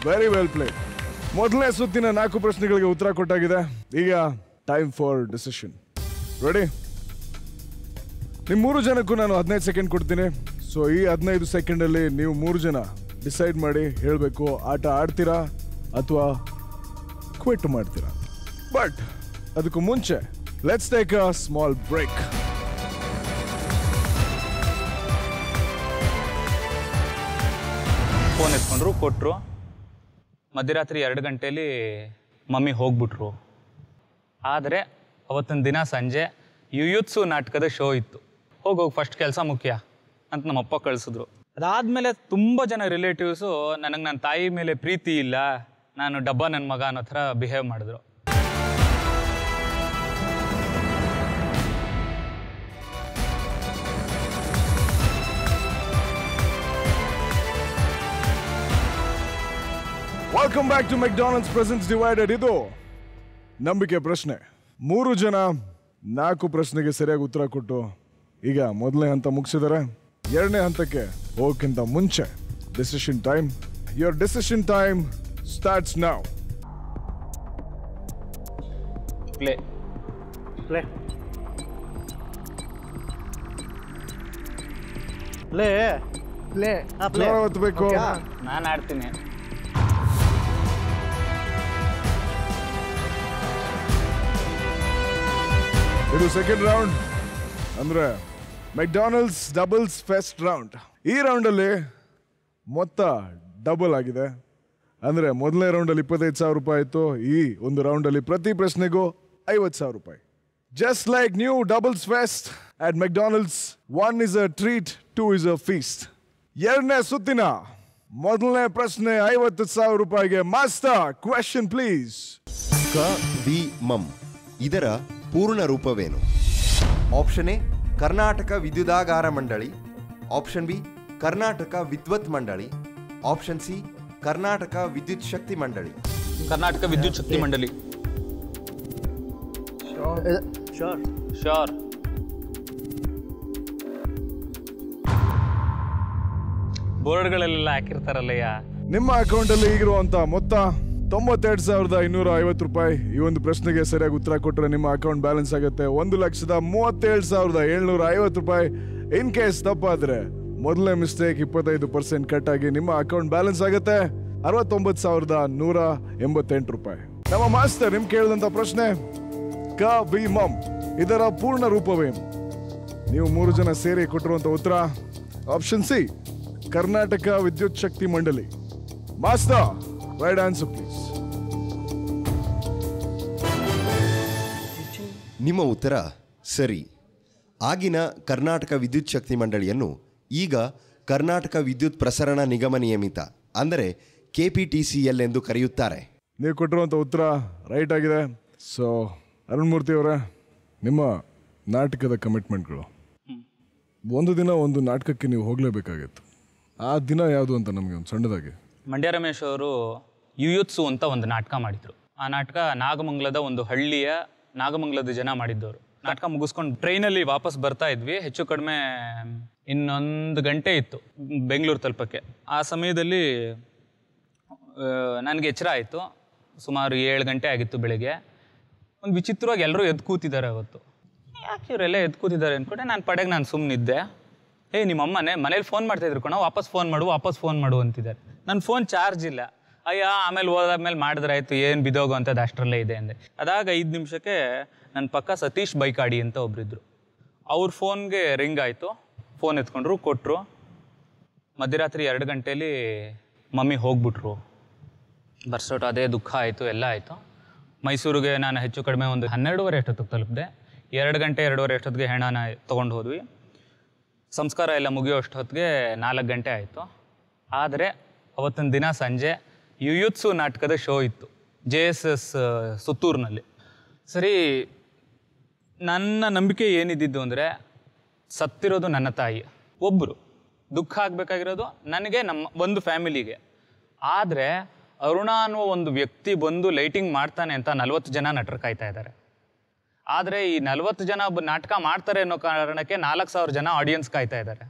Very well play. ಮೊದಲನೇ ಸುತ್ತಿನ 4 ಪ್ರಶ್ನೆಗಳಿಗೆ ಉತ್ತರ ಕೊಟ್ಟಾಗಿದೆ. ಈಗ ಟೈಮ್ ಫಾರ್ ಡಿಸಿಷನ್. ರೆಡಿ? ನಿಮ್ಮ 3 ಜನಕ್ಕೂ ನಾನು 15 ಸೆಕೆಂಡ್ ಕೊಡ್ತೀನಿ. ಸೊ ಈ 15 ಸೆಕೆಂಡಲ್ಲಿ ನೀವು 3 ಜನ ಡಿಸೈಡ್ ಮಾಡಿ ಹೇಳಬೇಕು, ಆಟ ಆಡ್ತೀರಾ ಅಥವಾ ಕ್ವಿಟ್ ಮಾಡ್ತೀರಾ. ಬಟ್ ಅದಕ್ಕೂ ಮುಂಚೆ let's take a small break. Phone ಎತ್ಕೊಂಡ್ರು, ಕೊಟ್ಟರು. ಮಧ್ಯರಾತ್ರಿ 2 ಗಂಟೆಯಲ್ಲಿ ಮಮ್ಮಿ ಹೋಗ್ಬಿಟ್ರು. ಆದರೆ ಅವತ್ತಿನ ದಿನ ಸಂಜೆ ಯುಯುತ್ಸು ನಾಟಕದ ಶೋ ಇತ್ತು. ಹೋಗೋಗಿ ಫಸ್ಟ್ ಕೆಲಸ ಮುಖ್ಯ ಅಂತ ನಮ್ಮಪ್ಪ ಕಳಿಸಿದ್ರು. ಅದಾದಮೇಲೆ ತುಂಬ ಜನ ರಿಲೇಟಿವ್ಸು ನನಗೆ ನನ್ನ ತಾಯಿ ಮೇಲೆ ಪ್ರೀತಿ ಇಲ್ಲ, ನಾನು ಡಬ್ಬ ನನ್ನ ಮಗ ಅನ್ನೋ ಥರ ಬಿಹೇವ್ ಮಾಡಿದ್ರು. Welcome back to McDonald's presents divided. ಇದು ನಂಬಿಕೆ ಪ್ರಶ್ನೆ. 3 ಜನ 4 ಪ್ರಶ್ನೆಗೆ ಸರಿಯಾಗಿ ಉತ್ತರ ಕೊಟ್ಟು ಈಗ ಮೊದಲನೇ ಹಂತ ಮುಗಿಸಿದರೆ 2ನೇ ಹಂತಕ್ಕೆ ಹೋಗಕ್ಕಿಂತ ಮುಂಚೆ decision time. Your decision time starts now. Play. Play play play play ಒತ್ತಬೇಕು. ನಾನು ಆಡ್ತೀನಿ. ಇದು ಸೆಕೆಂಡ್ ರೌಂಡ್, ಅಂದ್ರೆ ಮೆಕ್ಡೊನಾಲ್ಡ್ಸ್ ಡಬಲ್ಸ್ ಫೆಸ್ಟ್ ರೌಂಡ್. ಈ ರೌಂಡಲ್ಲಿ ಮೊತ್ತ ಡಬಲ್ ಆಗಿದೆ. ಅಂದ್ರೆ ಮೊದಲನೇ ರೌಂಡಲ್ಲಿ 25,000 ರೂಪಾಯಿ ಇತ್ತು. ಈ ಒಂದು ರೌಂಡಲ್ಲಿ ಪ್ರತಿ ಪ್ರಶ್ನೆಗೂ 50,000 ರೂಪಾಯಿ. Just like new doubles fest at McDonald's, 1 is a treat, 2 is a feast. 2ನೇ ಸುತ್ತಿನ ಮೊದಲನೇ ಪ್ರಶ್ನೆ 50,000 ರೂಪಾಯಿಗೆ. Master, question please. ಕ-ವಿ-ಮಂ ಇದರ ಪೂರ್ಣ ರೂಪವೇನು? ಆಪ್ಷನ್ ಎ ಕರ್ನಾಟಕ ವಿದ್ಯುದಾಗಾರ ಮಂಡಳಿ, ಆಪ್ಷನ್ ಬಿ ಕರ್ನಾಟಕ ವಿದ್ವತ್ ಮಂಡಳಿ, ಆಪ್ಷನ್ ಸಿ ಕರ್ನಾಟಕ ವಿದ್ಯುತ್ ಶಕ್ತಿ ಮಂಡಳಿ. ಕರ್ನಾಟಕ ವಿದ್ಯುತ್ ಶಕ್ತಿ ಮಂಡಳಿ. Sure sure. ಬೋರ್ಡ್ಗಳಲ್ಲೆಲ್ಲ ಹಾಕಿರ್ತಾರಲ್ಲಯ್ಯ. ನಿಮ್ಮ ಅಕೌಂಟ್ ಅಲ್ಲಿ ಈಗಿರುವಂತ ಮೊತ್ತ 92,250 ರೂಪಾಯಿ. ಈ ಒಂದು ಪ್ರಶ್ನೆಗೆ ಸರಿಯಾಗಿ ಉತ್ತರ ಕೊಟ್ಟರೆ ನಿಮ್ಮ ಅಕೌಂಟ್ ಬ್ಯಾಲೆನ್ಸ್ ಆಗುತ್ತೆ 1,37,750 ರೂಪಾಯಿ. ಇನ್ ಕೇಸ್ ತಪ್ಪಾದ್ರೆ ಮೊದಲನೇ ಮಿಸ್ಟೇಕ್ 25% ಕಟ್ ಆಗಿ ನಿಮ್ಮ ಅಕೌಂಟ್ ಬ್ಯಾಲೆನ್ಸ್ ಆಗುತ್ತೆ 69,188 ರೂಪಾಯಿ. ನಮ್ಮ ಮಾಸ್ಟರ್ ನಿಮ್ಗೆ ಕೇಳಿದಂತ ಪ್ರಶ್ನೆ, ಕ-ವಿ-ಮಂ ಇದರ ಪೂರ್ಣ ರೂಪವೇನು? ನೀವು 3 ಜನ ಸೇರಿ ಕೊಟ್ಟಿರುವಂತ ಉತ್ತರ ಆಪ್ಷನ್ ಸಿ ಕರ್ನಾಟಕ ವಿದ್ಯುತ್ ಶಕ್ತಿ ಮಂಡಳಿ. Master, right answer please. ನಿಮ್ಮ ಉತ್ತರ ಸರಿ. ಆಗಿನ ಕರ್ನಾಟಕ ವಿದ್ಯುತ್ ಶಕ್ತಿ ಮಂಡಳಿಯನ್ನು ಈಗ ಕರ್ನಾಟಕ ವಿದ್ಯುತ್ ಪ್ರಸರಣ ನಿಗಮ ನಿಯಮಿತ, ಅಂದರೆ KPTCL ಎಂದು ಕರೆಯುತ್ತಾರೆ. ನೀವು ಕೊಟ್ಟಿರುವಂಥ ಉತ್ತರ ರೈಟ್ ಆಗಿದೆ. ಸೊ ಅರುಣ್ಮೂರ್ತಿ ಅವರೇ, ನಿಮ್ಮ ನಾಟಕದ ಕಮಿಟ್ಮೆಂಟ್ಗಳು. ಒಂದು ದಿನ ಒಂದು ನಾಟಕಕ್ಕೆ ನೀವು ಹೋಗಲೇಬೇಕಾಗಿತ್ತು. ಆ ದಿನ ಯಾವುದು ಅಂತ ನಮಗೆ ಒಂದು ಸಣ್ಣದಾಗಿ. ಮಂಡ್ಯ ರಮೇಶ್ ಅವರು ಯುಯುತ್ಸು ಅಂತ ಒಂದು ನಾಟಕ ಮಾಡಿದರು. ಆ ನಾಟಕ ನಾಗಮಂಗಲದ ಒಂದು ಹಳ್ಳಿಯ ನಾಗಮಂಗಲದ ಜನ ಮಾಡಿದ್ದವರು. ನಾಟಕ ಮುಗಿಸ್ಕೊಂಡು ಟ್ರೈನಲ್ಲಿ ವಾಪಸ್ ಬರ್ತಾ ಇದ್ವಿ. ಹೆಚ್ಚು ಕಡಿಮೆ ಇನ್ನೊಂದು ಗಂಟೆ ಇತ್ತು ಬೆಂಗಳೂರು ತಲುಪಕ್ಕೆ. ಆ ಸಮಯದಲ್ಲಿ ನನಗೆ ಎಚ್ಚರ ಆಯಿತು. ಸುಮಾರು 7 ಗಂಟೆ ಆಗಿತ್ತು ಬೆಳಿಗ್ಗೆ. ಒಂದು ವಿಚಿತ್ರವಾಗಿ ಎಲ್ಲರೂ ಎದ್ದು ಕೂತಿದ್ದಾರೆ ಅವತ್ತು. ಯಾಕೆ ಇವರೆಲ್ಲ ಎದ್ದು ಕೂತಿದ್ದಾರೆ ಅಂದ್ಕೊಂಡೆ ನಾನು ಪಡೆಗೆ ನಾನು ಸುಮ್ಮನಿದ್ದೆ. ನಿಮ್ಮಮ್ಮನೇ ಮನೇಲಿ ಫೋನ್ ಮಾಡ್ತಾಯಿದ್ರು ಕಣ, ವಾಪಸ್ ಫೋನ್ ಮಾಡು ಅಂತಿದ್ದಾರೆ. ನನ್ನ ಫೋನ್ ಚಾರ್ಜ್ ಇಲ್ಲ. ಅಯ್ಯ ಆಮೇಲೆ ಹೋದಾದ್ಮೇಲೆ ಮಾಡಿದ್ರಾಯ್ತು, ಏನು ಬಿದೋಗೋ ಅಂಥದ್ದು ಅಷ್ಟರಲ್ಲೇ ಇದೆ ಅಂದೆ. ಅದಾಗ 5 ನಿಮಿಷಕ್ಕೆ ನನ್ನ ಪಕ್ಕ ಸತೀಶ್ ಬೈಕಾಡಿ ಅಂತ ಒಬ್ಬರಿದ್ರು. ಅವ್ರ ಫೋನ್ಗೆ ರಿಂಗ್ ಆಯಿತು. ಫೋನ್ ಎತ್ಕೊಂಡ್ರು, ಕೊಟ್ಟರು. ಮಧ್ಯರಾತ್ರಿ 2 ಗಂಟೇಲಿ ಮಮ್ಮಿ ಹೋಗ್ಬಿಟ್ರು. ಬರ್ಸೋಟು ಅದೇ ದುಃಖ ಆಯಿತು, ಎಲ್ಲ ಆಯಿತು. ಮೈಸೂರಿಗೆ ನಾನು ಹೆಚ್ಚು ಕಡಿಮೆ ಒಂದು 12:30 ಅಷ್ಟೊತ್ತಿಗೆ ತಲುಪಿದೆ. 2 ಗಂಟೆ 2:30 ಅಷ್ಟೊತ್ತಿಗೆ ಹೆಣನ ತೊಗೊಂಡು ಹೋದ್ವಿ. ಸಂಸ್ಕಾರ ಎಲ್ಲ ಮುಗಿಯೋ ಅಷ್ಟೊತ್ತಿಗೆ 4 ಗಂಟೆ ಆಯಿತು. ಆದರೆ ಅವತ್ತಿನ ದಿನ ಸಂಜೆ ಯುಯುತ್ಸು ನಾಟಕದ ಶೋ ಇತ್ತು JSS ಸುತ್ತೂರಿನಲ್ಲಿ. ಸರಿ, ನನ್ನ ನಂಬಿಕೆ ಏನಿದ್ದಿದ್ದು ಅಂದರೆ ಸತ್ತಿರೋದು ನನ್ನ ತಾಯಿ ಒಬ್ಬರು, ದುಃಖ ಆಗಬೇಕಾಗಿರೋದು ನನಗೆ, ನಮ್ಮ ಒಂದು ಫ್ಯಾಮಿಲಿಗೆ. ಆದರೆ ಅರುಣ ಅನ್ನುವ ಒಂದು ವ್ಯಕ್ತಿ ಬಂದು ಲೈಟಿಂಗ್ ಮಾಡ್ತಾನೆ ಅಂತ 40 ಜನ ನಟರು ಕಾಯ್ತಾ ಇದ್ದಾರೆ. ಆದರೆ ಈ 40 ಜನ ನಾಟಕ ಮಾಡ್ತಾರೆ ಅನ್ನೋ ಕಾರಣಕ್ಕೆ 4,000 ಜನ ಆಡಿಯನ್ಸ್ ಕಾಯ್ತಾ ಇದ್ದಾರೆ.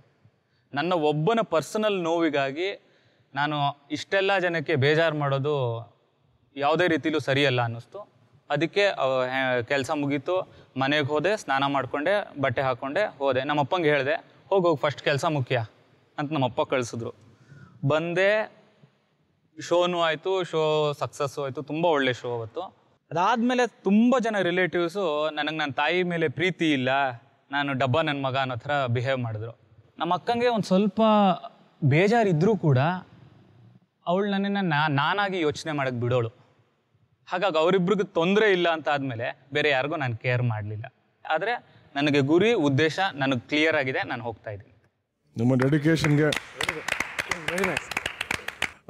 ನನ್ನ ಒಬ್ಬನ ಪರ್ಸನಲ್ ನೋವಿಗಾಗಿ ನಾನು ಇಷ್ಟೆಲ್ಲ ಜನಕ್ಕೆ ಬೇಜಾರು ಮಾಡೋದು ಯಾವುದೇ ರೀತಿಲೂ ಸರಿಯಲ್ಲ ಅನ್ನಿಸ್ತು. ಅದಕ್ಕೆ ಕೆಲಸ ಮುಗೀತು, ಮನೆಗೆ ಹೋದೆ, ಸ್ನಾನ ಮಾಡಿಕೊಂಡೆ, ಬಟ್ಟೆ ಹಾಕ್ಕೊಂಡೆ ಹೋದೆ. ನಮ್ಮಪ್ಪಂಗೆ ಹೇಳಿದೆ, ಹೋಗಿ ಫಸ್ಟ್ ಕೆಲಸ ಮುಖ್ಯ ಅಂತ ನಮ್ಮಪ್ಪ ಕಳಿಸಿದ್ರು. ಬಂದೆ, ಶೋನೂ ಆಯಿತು, ಶೋ ಸಕ್ಸಸ್ಸು ಆಯಿತು. ತುಂಬ ಒಳ್ಳೆ ಶೋ ಅವತ್ತು. ಅದಾದಮೇಲೆ ತುಂಬ ಜನ ರಿಲೇಟಿವ್ಸು ನನಗೆ ನನ್ನ ತಾಯಿ ಮೇಲೆ ಪ್ರೀತಿ ಇಲ್ಲ, ನಾನು ಡಬ್ಬ ನನ್ನ ಮಗ ಅನ್ನೋ ಥರ ಬಿಹೇವ್ ಮಾಡಿದ್ರು. ನಮ್ಮ ಅಕ್ಕಂಗೆ ಒಂದು ಸ್ವಲ್ಪ ಬೇಜಾರಿದ್ದರೂ ಕೂಡ ಅವಳು ನನ್ನನ್ನು ನಾನಾಗಿ ಯೋಚನೆ ಮಾಡೋಕ್ಕೆ ಬಿಡೋಳು. ಹಾಗಾಗಿ ಅವರಿಬ್ರಿಗೂ ತೊಂದರೆ ಇಲ್ಲ ಅಂತ ಆದಮೇಲೆ ಬೇರೆ ಯಾರಿಗೂ ನಾನು ಕೇರ್ ಮಾಡಲಿಲ್ಲ. ಆದರೆ ನನಗೆ ಗುರಿ ಉದ್ದೇಶ ನನಗೆ ಕ್ಲಿಯರ್ ಆಗಿದೆ, ನಾನು ಹೋಗ್ತಾ ಇದ್ದೀನಿ. ನಿಮ್ಮ ಡೆಡಿಕೇಶನ್ಗೆ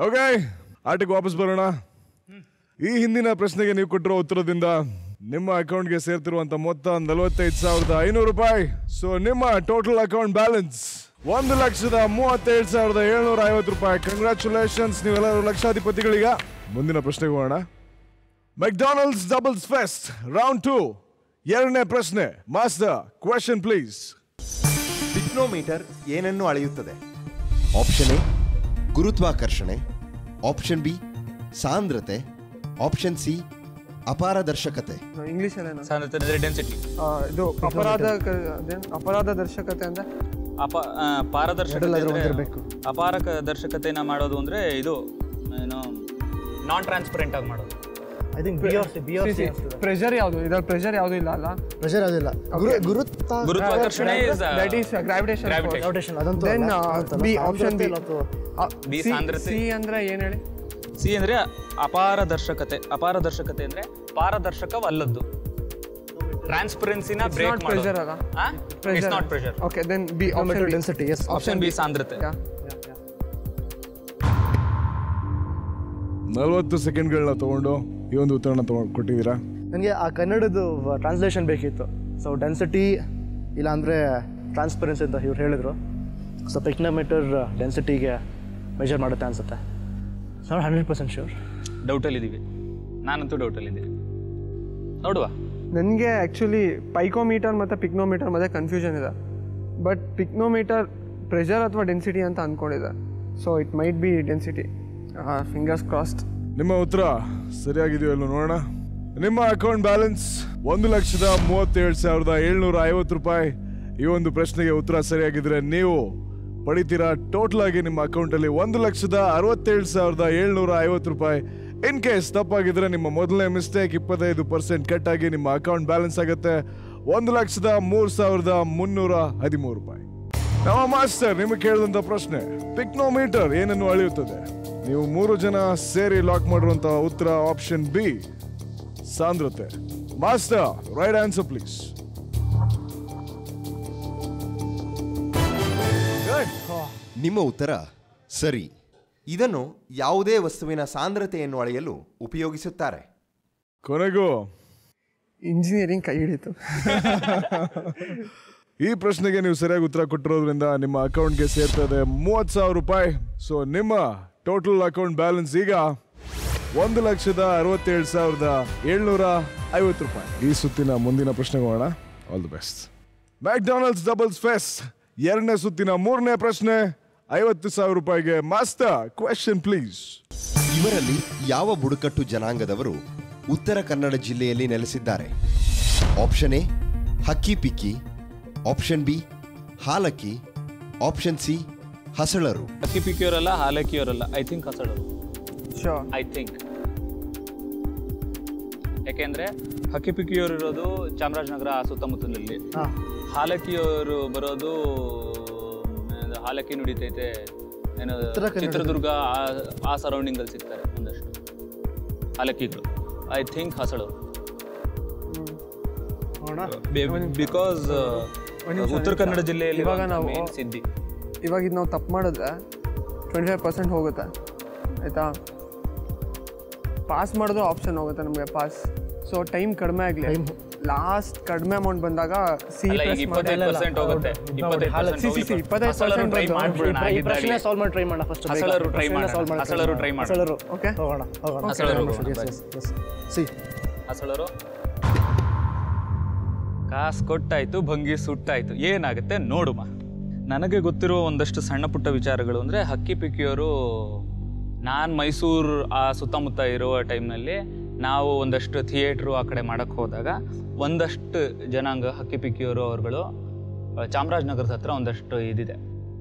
ಓಕೆ, ಆಟಕ್ಕೆ ವಾಪಸ್ ಬರೋಣ. ಈ ಹಿಂದಿನ ಪ್ರಶ್ನೆಗೆ ನೀವು ಕೊಟ್ಟಿರೋ ಉತ್ತರದಿಂದ ನಿಮ್ಮ ಅಕೌಂಟ್ಗೆ ಸೇರ್ತಿರುವಂತ ಮೊತ್ತ 45,500 ರೂಪಾಯಿ. ಸೊ ನಿಮ್ಮ ಟೋಟಲ್ ಅಕೌಂಟ್ ಬ್ಯಾಲೆನ್ಸ್ 1,37,750 ರೂಪಾಯಿ. ಕಂಗ್ರ್ಯಾಚುಲೇಷನ್ಸ್, ನೀವೆಲ್ಲರೂ ಲಕ್ಷಾಧಿಪತಿಗಳೀಗ. ಮುಂದಿನ ಪ್ರಶ್ನೆಗೆ ಹೋಗೋಣ. ಮೆಕ್ಡಾನಲ್ಡ್ಸ್ ಡಬಲ್ಸ್ ಫೆಸ್ಟ್ ರೌಂಡ್ 2 2ನೇ ಪ್ರಶ್ನೆ. Master, question please. ಪಿಕ್ನೋಮೀಟರ್ ಏನನ್ನು ಅಳೆಯುತ್ತದೆ? ಆಪ್ಷನ್ ಎ ಗುರುತ್ವಾಕರ್ಷಣೆ, ಆಪ್ಷನ್ ಬಿ ಸಾಂದ್ರತೆ, ಆಪ್ಷನ್ ಸಿ ಅಪಾರದರ್ಶಕತೆ. ಇಂಗ್ಲೀಷಲ್ಲಿ ಸಾಂದ್ರತೆ ಡೆನ್ಸಿಟಿ. ಇದು ಅಪರಾಧದರ್ಶಕತೆ ಅಂದರೆ ಅಪಾರದರ್ಶಕತೆನ ಮಾಡೋದು ಅಂದರೆ ಇದು ಏನು ನಾನ್ ಟ್ರಾನ್ಸ್ಪರೆಂಟ್ ಆಗಿ ಮಾಡೋದು. ಐ ಥಿಂಕ್ ಪ್ರೆಷರ್ ಯಾವುದು ಇದ್ರಲ್ಲಿ ಪ್ರೆಷರ್ ಯಾವುದು ಇಲ್ಲ ಅಲ್ಲ? ಪ್ರೆಷರ್ ಯಾವುದಿಲ್ಲ. ಗುರುತ್ವಾಕರ್ಷಣೆ that is gravitation. Then B option B ಸಾಂದ್ರತೆ. ಸಿ ಅಂದ್ರೆ ಏನು ಹೇಳಿ? ಸಿ ಅಂದ್ರೆ ಅಪಾರದರ್ಶಕತೆ. ಅಪಾರದರ್ಶಕತೆ ಅಂದ್ರೆ ಪಾರದರ್ಶಕವಲ್ಲದ್ದು, ಟ್ರಾನ್ಸ್ಪರೆನ್ಸಿನ ಬ್ರೇಕ್ ಮಾಡೋದು. ಪ್ರೆಷರ್ ಅಲ್ಲ? It's not pressure. Okay, then B option density. Yes, option B ಸಾಂದ್ರತೆ. 40 ಸೆಕೆಂಡ್ಗಳನ್ನ ತಗೊಂಡು ಈ ಒಂದು ಉತ್ತರನ ಕೊಟ್ಟಿದ್ದೀರಾ. ನನಗೆ ಆ ಕನ್ನಡದ್ದು ಟ್ರಾನ್ಸ್ಲೇಷನ್ ಬೇಕಿತ್ತು. ಸೊ ಡೆನ್ಸಿಟಿ ಇಲ್ಲಾಂದರೆ ಟ್ರಾನ್ಸ್ಪರೆನ್ಸಿ ಅಂತ ಇವ್ರು ಹೇಳಿದರು. ಸೊ ಪಿಕ್ನೋಮೀಟರ್ ಡೆನ್ಸಿಟಿಗೆ ಮೆಜರ್ ಮಾಡುತ್ತೆ ಅನಿಸುತ್ತೆ. So 100% sure. ಡೌಟಲ್ಲಿದ್ದೀವಿ, ನಾನಂತೂ ಡೌಟಲ್ಲಿದ್ದೀನಿ. ನೋಡುವ. ನನಗೆ ಆ್ಯಕ್ಚುಲಿ ಪೈಕೋಮೀಟರ್ ಮತ್ತು ಪಿಕ್ನೋಮೀಟರ್ ಮಧ್ಯೆ ಕನ್ಫ್ಯೂಷನ್ ಇದೆ. ಬಟ್ ಪಿಕ್ನೋಮೀಟರ್ ಪ್ರೆಷರ್ ಅಥವಾ ಡೆನ್ಸಿಟಿ ಅಂತ ಅಂದ್ಕೊಂಡಿದೆ. So it might be density. Fingers crossed. ನಿಮ್ಮ ಉತ್ತರ ಸರಿಯಾಗಿದೆಯೋ ಅಲ್ಲೋ ನೋಡೋಣ. ನಿಮ್ಮ ಅಕೌಂಟ್ ಬ್ಯಾಲೆನ್ಸ್ 1,37,750 ರೂಪಾಯಿ. ಈ ಒಂದು ಪ್ರಶ್ನೆಗೆ ಉತ್ತರ ಸರಿಯಾಗಿದ್ರೆ ನೀವು ಪಡಿತೀರಾ ಟೋಟಲ್ ಆಗಿ ನಿಮ್ಮ ಅಕೌಂಟಲ್ಲಿ 1,67,750 ರೂಪಾಯಿ. ಇನ್ ಕೇಸ್ ತಪ್ಪಾಗಿದ್ರೆ ನಿಮ್ಮ ಮೊದಲನೇ ಮಿಸ್ಟೇಕ್ 25% ಕಟ್ ಆಗಿ ನಿಮ್ಮ ಅಕೌಂಟ್ ಬ್ಯಾಲೆನ್ಸ್ ಆಗುತ್ತೆ 1,03,313 ರೂಪಾಯಿ. ನಮ್ಮ ಮಾಸ್ಟರ್ ನಿಮಗೆ ಕೇಳಿದಂತ ಪ್ರಶ್ನೆ, ಪಿಕ್ನೋಮೀಟರ್ ಏನನ್ನು ಅಳೆಯುತ್ತದೆ? ನೀವು 3 ಜನ ಸೇರಿ ಲಾಕ್ ಮಾಡಿರುವಂತಹ ಉತ್ತರ ಆಪ್ಷನ್ ಬಿ ಸಾಂದ್ರತೆ. Master, right answer please. ನಿಮ್ಮ ಉತ್ತರ ಸರಿ. ಇದನ್ನು ಯಾವುದೇ ವಸ್ತುವಿನ ಸಾಂದ್ರತೆಯನ್ನು ಅಳೆಯಲು ಉಪಯೋಗಿಸುತ್ತಾರೆ. ಕೊನೆಗೂ ಇಂಜಿನಿಯರಿಂಗ್ ಕೈ ಹಿಡಿತು. ಈ ಪ್ರಶ್ನೆಗೆ ನೀವು ಸರಿಯಾಗಿ ಉತ್ತರ ಕೊಟ್ಟಿರೋದ್ರಿಂದ ನಿಮ್ಮ ಅಕೌಂಟ್ಗೆ ಸೇರ್ತದೆ 30,000 ರೂಪಾಯಿ. ಸೊ ನಿಮ್ಮ ಟೋಟಲ್ ಅಕೌಂಟ್ ಬ್ಯಾಲೆನ್ಸ್ ಈಗ 1,67,750 ರೂಪಾಯಿ. ಈ ಸುತ್ತಿನ ಮುಂದಿನ ಪ್ರಶ್ನೆಗೆ ಹೋಗೋಣ. All the best. McDonald's doubles fest 2ನೇ ಸುತ್ತಿನ 3ನೇ ಪ್ರಶ್ನೆ 50,000 ರೂಪಾಯಿಗೆ. Master, question please. ಇವರಲ್ಲಿ ಯಾವ ಬುಡಕಟ್ಟು ಜನಾಂಗದವರು ಉತ್ತರ ಕನ್ನಡ ಜಿಲ್ಲೆಯಲ್ಲಿ ನೆಲೆಸಿದ್ದಾರೆ? Option A Hakki Pikki, option B Halakki, option C Hasalaru. Hakki ಪಿಕ್ಕಿಯವರಲ್ಲ, ಹಾಲಕ್ಕಿಯವರಲ್ಲ, I think Hasalaru. Sure. I think. ಯಾಕೆಂದ್ರೆ ಹಕ್ಕಿ ಪಿಕ್ಕಿಯವರು ಇರೋದು ಚಾಮರಾಜನಗರ ಸುತ್ತಮುತ್ತಲಲ್ಲಿ, ಹಾಲಕ್ಕಿಯವರು ಬರೋದು ಹಾಲಕ್ಕಿ ನುಡಿತೈತೆ ಏನು ಚಿತ್ರದುರ್ಗ ಆ ಸರೌಂಡಿಂಗ್ ಅಲ್ಲಿ ಸಿಗ್ತಾರೆ ಒಂದಷ್ಟು ಹಾಲಕ್ಕಿಗಳು. ಐ ಥಿಂಕ್ ಹಸಳು, ಬಿಕಾಸ್ ಉತ್ತರ ಕನ್ನಡ ಜಿಲ್ಲೆಯಲ್ಲಿ ಇವಾಗ ನಾವು ಸಿದ್ಧಿ. ಇವಾಗ ಇದು ನಾವು ತಪ್ಪು ಮಾಡಿದ್ರೆ 25% ಹೋಗುತ್ತೆ ಆಯಿತಾ. ಪಾಸ್ ಮಾಡಿದ್ರೆ ಆಪ್ಷನ್ ಹೋಗುತ್ತೆ ನಮಗೆ ಪಾಸ್. ಸೊ ಟೈಮ್ ಕಡಿಮೆ ಆಗಲಿ, ಲಾಸ್ಟ್ ಕಡಿಮೆ ಅಮೌಂಟ್ ಬಂದಾಗ ಸಿ 25% ಹೋಗುತ್ತೆ. 25% ಟ್ರೈ ಮಾಡ್ಬಿಡೋಣ. ಈ ಪ್ರಶ್ನೆ ಸಾಲ್ವ್ ಮಾಡಿ ಟ್ರೈ ಮಾಡೋಣ ಫಸ್ಟ್. ಹಸಳರು ಟ್ರೈ ಮಾಡೋಣ. ಹಸಳರು ಟ್ರೈ ಮಾಡೋಣ. ಓಕೆ, ಹೋಗೋಣ. ಸಿ ಹಸಳರು. ಕಾಸು ಕೊಟ್ಟಾಯ್ತು, ಭಂಗಿ ಸುಟ್ಟಾಯ್ತು, ಏನಾಗುತ್ತೆ ನೋಡುಮ. ನನಗೆ ಗೊತ್ತಿರೋ ಒಂದಷ್ಟು ಸಣ್ಣ ಪುಟ್ಟ ವಿಚಾರಗಳು ಅಂದರೆ, ಹಕ್ಕಿ ಪಿಕ್ಕಿಯವರು ನಾನು ಮೈಸೂರು ಆ ಸುತ್ತಮುತ್ತ ಇರುವ ಟೈಮ್ನಲ್ಲಿ ನಾವು ಒಂದಷ್ಟು ಥಿಯೇಟ್ರು ಆ ಕಡೆ ಮಾಡೋಕ್ಕೆ ಹೋದಾಗ ಒಂದಷ್ಟು ಜನಾಂಗ ಹಕ್ಕಿ ಪಿಕ್ಕಿಯವರು ಅವ್ರುಗಳು ಚಾಮರಾಜನಗರದ ಹತ್ರ ಒಂದಷ್ಟು ಇದಿದೆ.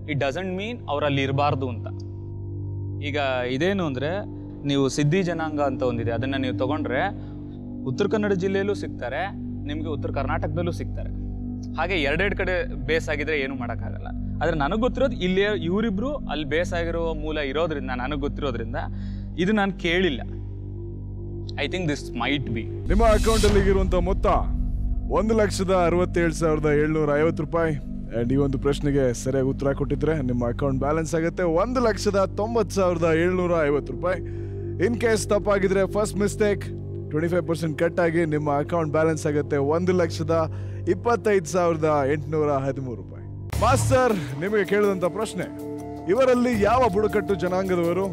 ಇಟ್ ಡಸಂಟ್ ಮೀನ್ ಅವ್ರು ಅಲ್ಲಿ ಇರಬಾರ್ದು ಅಂತ. ಈಗ ಇದೇನು ಅಂದರೆ, ನೀವು ಸಿದ್ಧಿ ಜನಾಂಗ ಅಂತ ಒಂದಿದೆ, ಅದನ್ನು ನೀವು ತೊಗೊಂಡ್ರೆ ಉತ್ತರ ಕನ್ನಡ ಜಿಲ್ಲೆಯಲ್ಲೂ ಸಿಗ್ತಾರೆ, ನಿಮಗೆ ಉತ್ತರ ಕರ್ನಾಟಕದಲ್ಲೂ ಸಿಗ್ತಾರೆ. ಹಾಗೆ ಎರಡೆರಡು ಕಡೆ ಬೇಸ್ ಆಗಿದ್ರೆ ಏನೂ ಮಾಡೋಕ್ಕಾಗಲ್ಲ. ಆದರೆ ನನಗೆ ಗೊತ್ತಿರೋದು ಇಲ್ಲಿ ಇವರಿಬ್ರು ಅಲ್ಲಿ ಬೇಸ್ ಆಗಿರೋ ಮೂಲ ಇರೋದ್ರಿಂದ, ನನಗೆ ಗೊತ್ತಿರೋದ್ರಿಂದ ಇದು ನಾನು ಕೇಳಿಲ್ಲ. I think this might be. ನಿಮ್ಮ ಅಕೌಂಟಲ್ಲಿ ಇರುವಂಥ ಮೊತ್ತ 1,67,750 ರೂಪಾಯಿ. ಆ್ಯಂಡ್ ಈ ಒಂದು ಪ್ರಶ್ನೆಗೆ ಸರಿಯಾಗಿ ಉತ್ತರ ಕೊಟ್ಟಿದ್ರೆ ನಿಮ್ಮ ಅಕೌಂಟ್ ಬ್ಯಾಲೆನ್ಸ್ ಆಗುತ್ತೆ 1,90,750 ರೂಪಾಯಿ. ಇನ್ ಕೇಸ್ ತಪ್ಪಾಗಿದ್ರೆ, ಫಸ್ಟ್ ಮಿಸ್ಟೇಕ್ 25% ಕಟ್ ಆಗಿ ನಿಮ್ಮ ಅಕೌಂಟ್ ಬ್ಯಾಲೆನ್ಸ್ ಆಗುತ್ತೆ 1,25,813 ರೂಪಾಯಿ. ಮಾಸ್ಟರ್, ನಿಮಗೆ ಕೇಳಿದಂತ ಪ್ರಶ್ನೆ, ಇವರಲ್ಲಿ ಯಾವ ಬುಡಕಟ್ಟು ಜನಾಂಗದವರು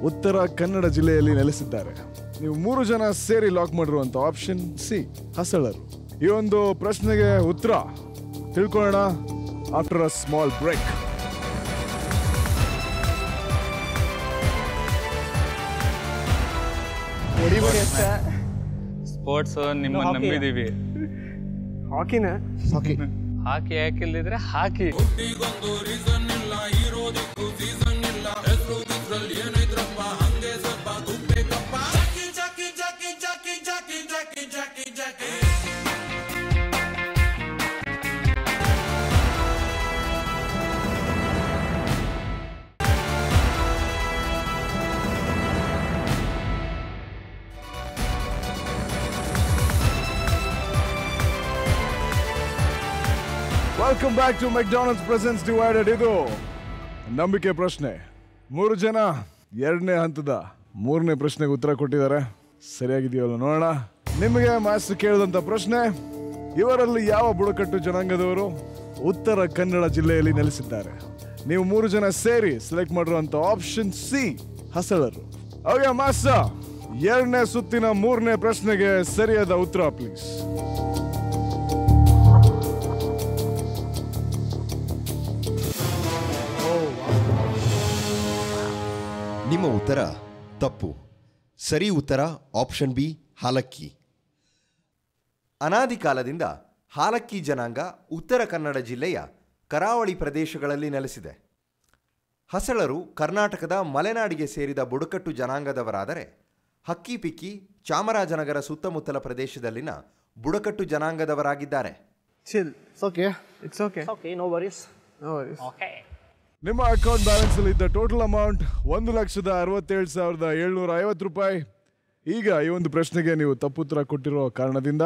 ಉತ್ತರ ಕನ್ನಡ ಜಿಲ್ಲೆಯಲ್ಲಿ ನೆಲೆಸಿದ್ದಾರೆ? ನೀವು 3 ಜನ ಸೇರಿ ಲಾಕ್ ಮಾಡಿರುವಂತ ಆಪ್ಷನ್ ಸಿ ಹಸಳರು. ಈ ಒಂದು ಪ್ರಶ್ನೆಗೆ ಉತ್ತರ ತಿಳ್ಕೊಳ್ಳೋಣ after a small break. Sports ನಿಮ್ಮನ್ನು ನಂಬಿದೀವಿ. ಹಾಕಿನ ಹಾಕಿ ಯಾಕಿಲ್ಲದಿದ್ರೆ ಹಾಕಿ. Welcome back to McDonald's presents divided. ಇದು ನಂಬಿಕೆ ಪ್ರಶ್ನೆ. 3 ಜನ 2ನೇ ಹಂತದ 3ನೇ ಪ್ರಶ್ನೆಗೆ ಉತ್ತರ ಕೊಟ್ಟಿದ್ದಾರೆ. ಸರಿಯಾಗಿದೆಯಲ್ಲ ನೋಡೋಣ. ನಿಮಗೆ ಮಾಸ್ಟರ್ ಕೇಳಿದಂತ ಪ್ರಶ್ನೆ, ಇವರಲ್ಲಿ ಯಾವ ಬುಡಕಟ್ಟು ಜನಾಂಗದವರು ಉತ್ತರ ಕನ್ನಡ ಜಿಲ್ಲೆಯಲ್ಲಿ ನೆಲೆಸಿದ್ದಾರೆ? ನೀವು 3 ಜನ ಸೇರಿ ಸೆಲೆಕ್ಟ್ ಮಾಡಿರುವಂತ ಆಪ್ಷನ್ ಸಿ ಹಸಳರು. ಓಕೆ ಮಾಸ್ಟರ್, 2ನೇ ಸುತ್ತಿನ 3ನೇ ಪ್ರಶ್ನೆಗೆ ಸರಿಯಾದ ಉತ್ತರ ಪ್ಲೀಸ್. ನಿಮ್ಮ ಉತ್ತರ ತಪ್ಪು. ಸರಿ ಉತ್ತರ ಆಪ್ಷನ್ ಬಿ ಹಾಲಕ್ಕಿ. ಅನಾದಿ ಕಾಲದಿಂದ ಹಾಲಕ್ಕಿ ಜನಾಂಗ ಉತ್ತರ ಕನ್ನಡ ಜಿಲ್ಲೆಯ ಕರಾವಳಿ ಪ್ರದೇಶಗಳಲ್ಲಿ ನೆಲೆಸಿದೆ. ಹಸಳರು ಕರ್ನಾಟಕದ ಮಲೆನಾಡಿಗೆ ಸೇರಿದ ಬುಡಕಟ್ಟು ಜನಾಂಗದವರಾದರೆ, ಹಕ್ಕಿ ಪಿಕ್ಕಿ ಚಾಮರಾಜನಗರ ಸುತ್ತಮುತ್ತಲ ಪ್ರದೇಶದಲ್ಲಿನ ಬುಡಕಟ್ಟು ಜನಾಂಗದವರಾಗಿದ್ದಾರೆ. Chill. Okay, it's okay. Okay, no worries. ನಿಮ್ಮ ಅಕೌಂಟ್ ಬ್ಯಾಲೆನ್ಸ್ ಅಲ್ಲಿ ಇದ್ದ ಟೋಟಲ್ ಅಮೌಂಟ್ 1,67,750 ರೂಪಾಯಿ. ಈಗ ಈ ಒಂದು ಪ್ರಶ್ನೆಗೆ ನೀವು ತಪ್ಪುತ್ತರ ಕೊಟ್ಟಿರೋ ಕಾರಣದಿಂದ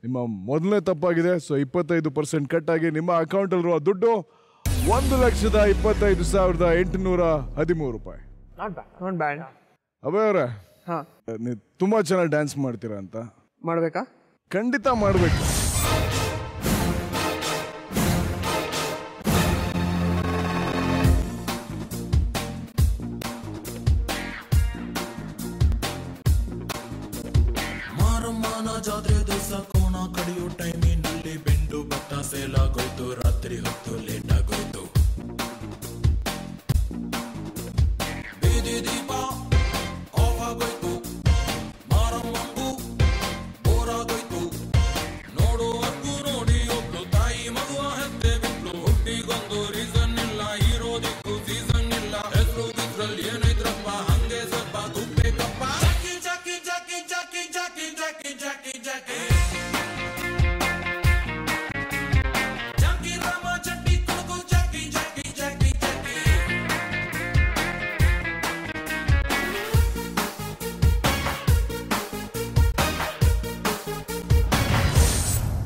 ನಿಮ್ಮ ಮೊದಲನೇ ತಪ್ಪಾಗಿದೆ. ಸೊ 25% ಕಟ್ ಆಗಿ ನಿಮ್ಮ ಅಕೌಂಟ್ ಅಲ್ಲಿರುವ ದುಡ್ಡು 1,25,813 ರೂಪಾಯಿ. Not bad. ಅಭಯ ಅವರೇ, ಹಾಂ, ನೀವು ತುಂಬಾ ಚೆನ್ನಾಗಿ ಡ್ಯಾನ್ಸ್ ಮಾಡ್ತೀರಾ ಅಂತ. ಮಾಡಬೇಕಾ? ಖಂಡಿತ ಮಾಡಬೇಕು. ಜಾತ್ರೆ ದಿವಸ ಕೋಣ ಕಡಿಯೋ ಟೈಮಿನಲ್ಲಿ ಬೆಂಡು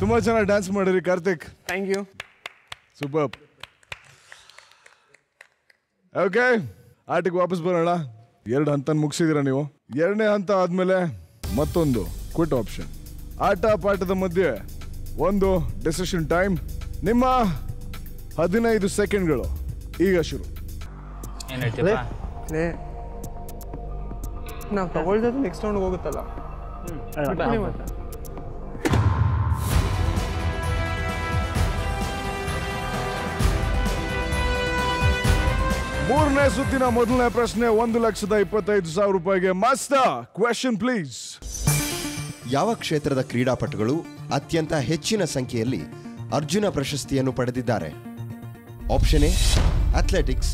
ತುಂಬಾ ಚೆನ್ನಾಗಿ ಡ್ಯಾನ್ಸ್ ಮಾಡಿರಿ Karthik. Thank you. Super. Okay, ಆಟಕ್ಕೆ ವಾಪಸ್ ಬರೋಣ. 2 ಹಂತ ಮುಗಿಸಿದಿರ ನೀವು. 2ನೇ ಹಂತ ಆದ್ಮೇಲೆ ಮತ್ತೊಂದು ಕ್ವಿಟ್ ಆಪ್ಷನ್. ಆಟ ಪಾಠದ ಮಧ್ಯೆ ಒಂದು ಡಿಸಿಷನ್ ಟೈಮ್. ನಿಮ್ಮ 15 ಸೆಕೆಂಡ್ಗಳು ಈಗ ಶುರು. ಏನು ಹೇಳ್ತೀರಾ? ನಾವು ತಗೊಳ್ದದ್ದು ನೆಕ್ಸ್ಟ್ ರೌಂಡ್ಗೆ ಹೋಗುತ್ತಲ್ಲ. ಮತ್ತೆ 3ನೇ ಸುತ್ತಿನ ಮೊದಲನೇ ಪ್ರಶ್ನೆ 1,25,000 ರೂಪಾಯಿಗೆ. Master, question please. ಯಾವ ಕ್ಷೇತ್ರದ ಕ್ರೀಡಾಪಟುಗಳು ಅತ್ಯಂತ ಹೆಚ್ಚಿನ ಸಂಖ್ಯೆಯಲ್ಲಿ ಅರ್ಜುನ ಪ್ರಶಸ್ತಿಯನ್ನು ಪಡೆದಿದ್ದಾರೆ? Option A athletics,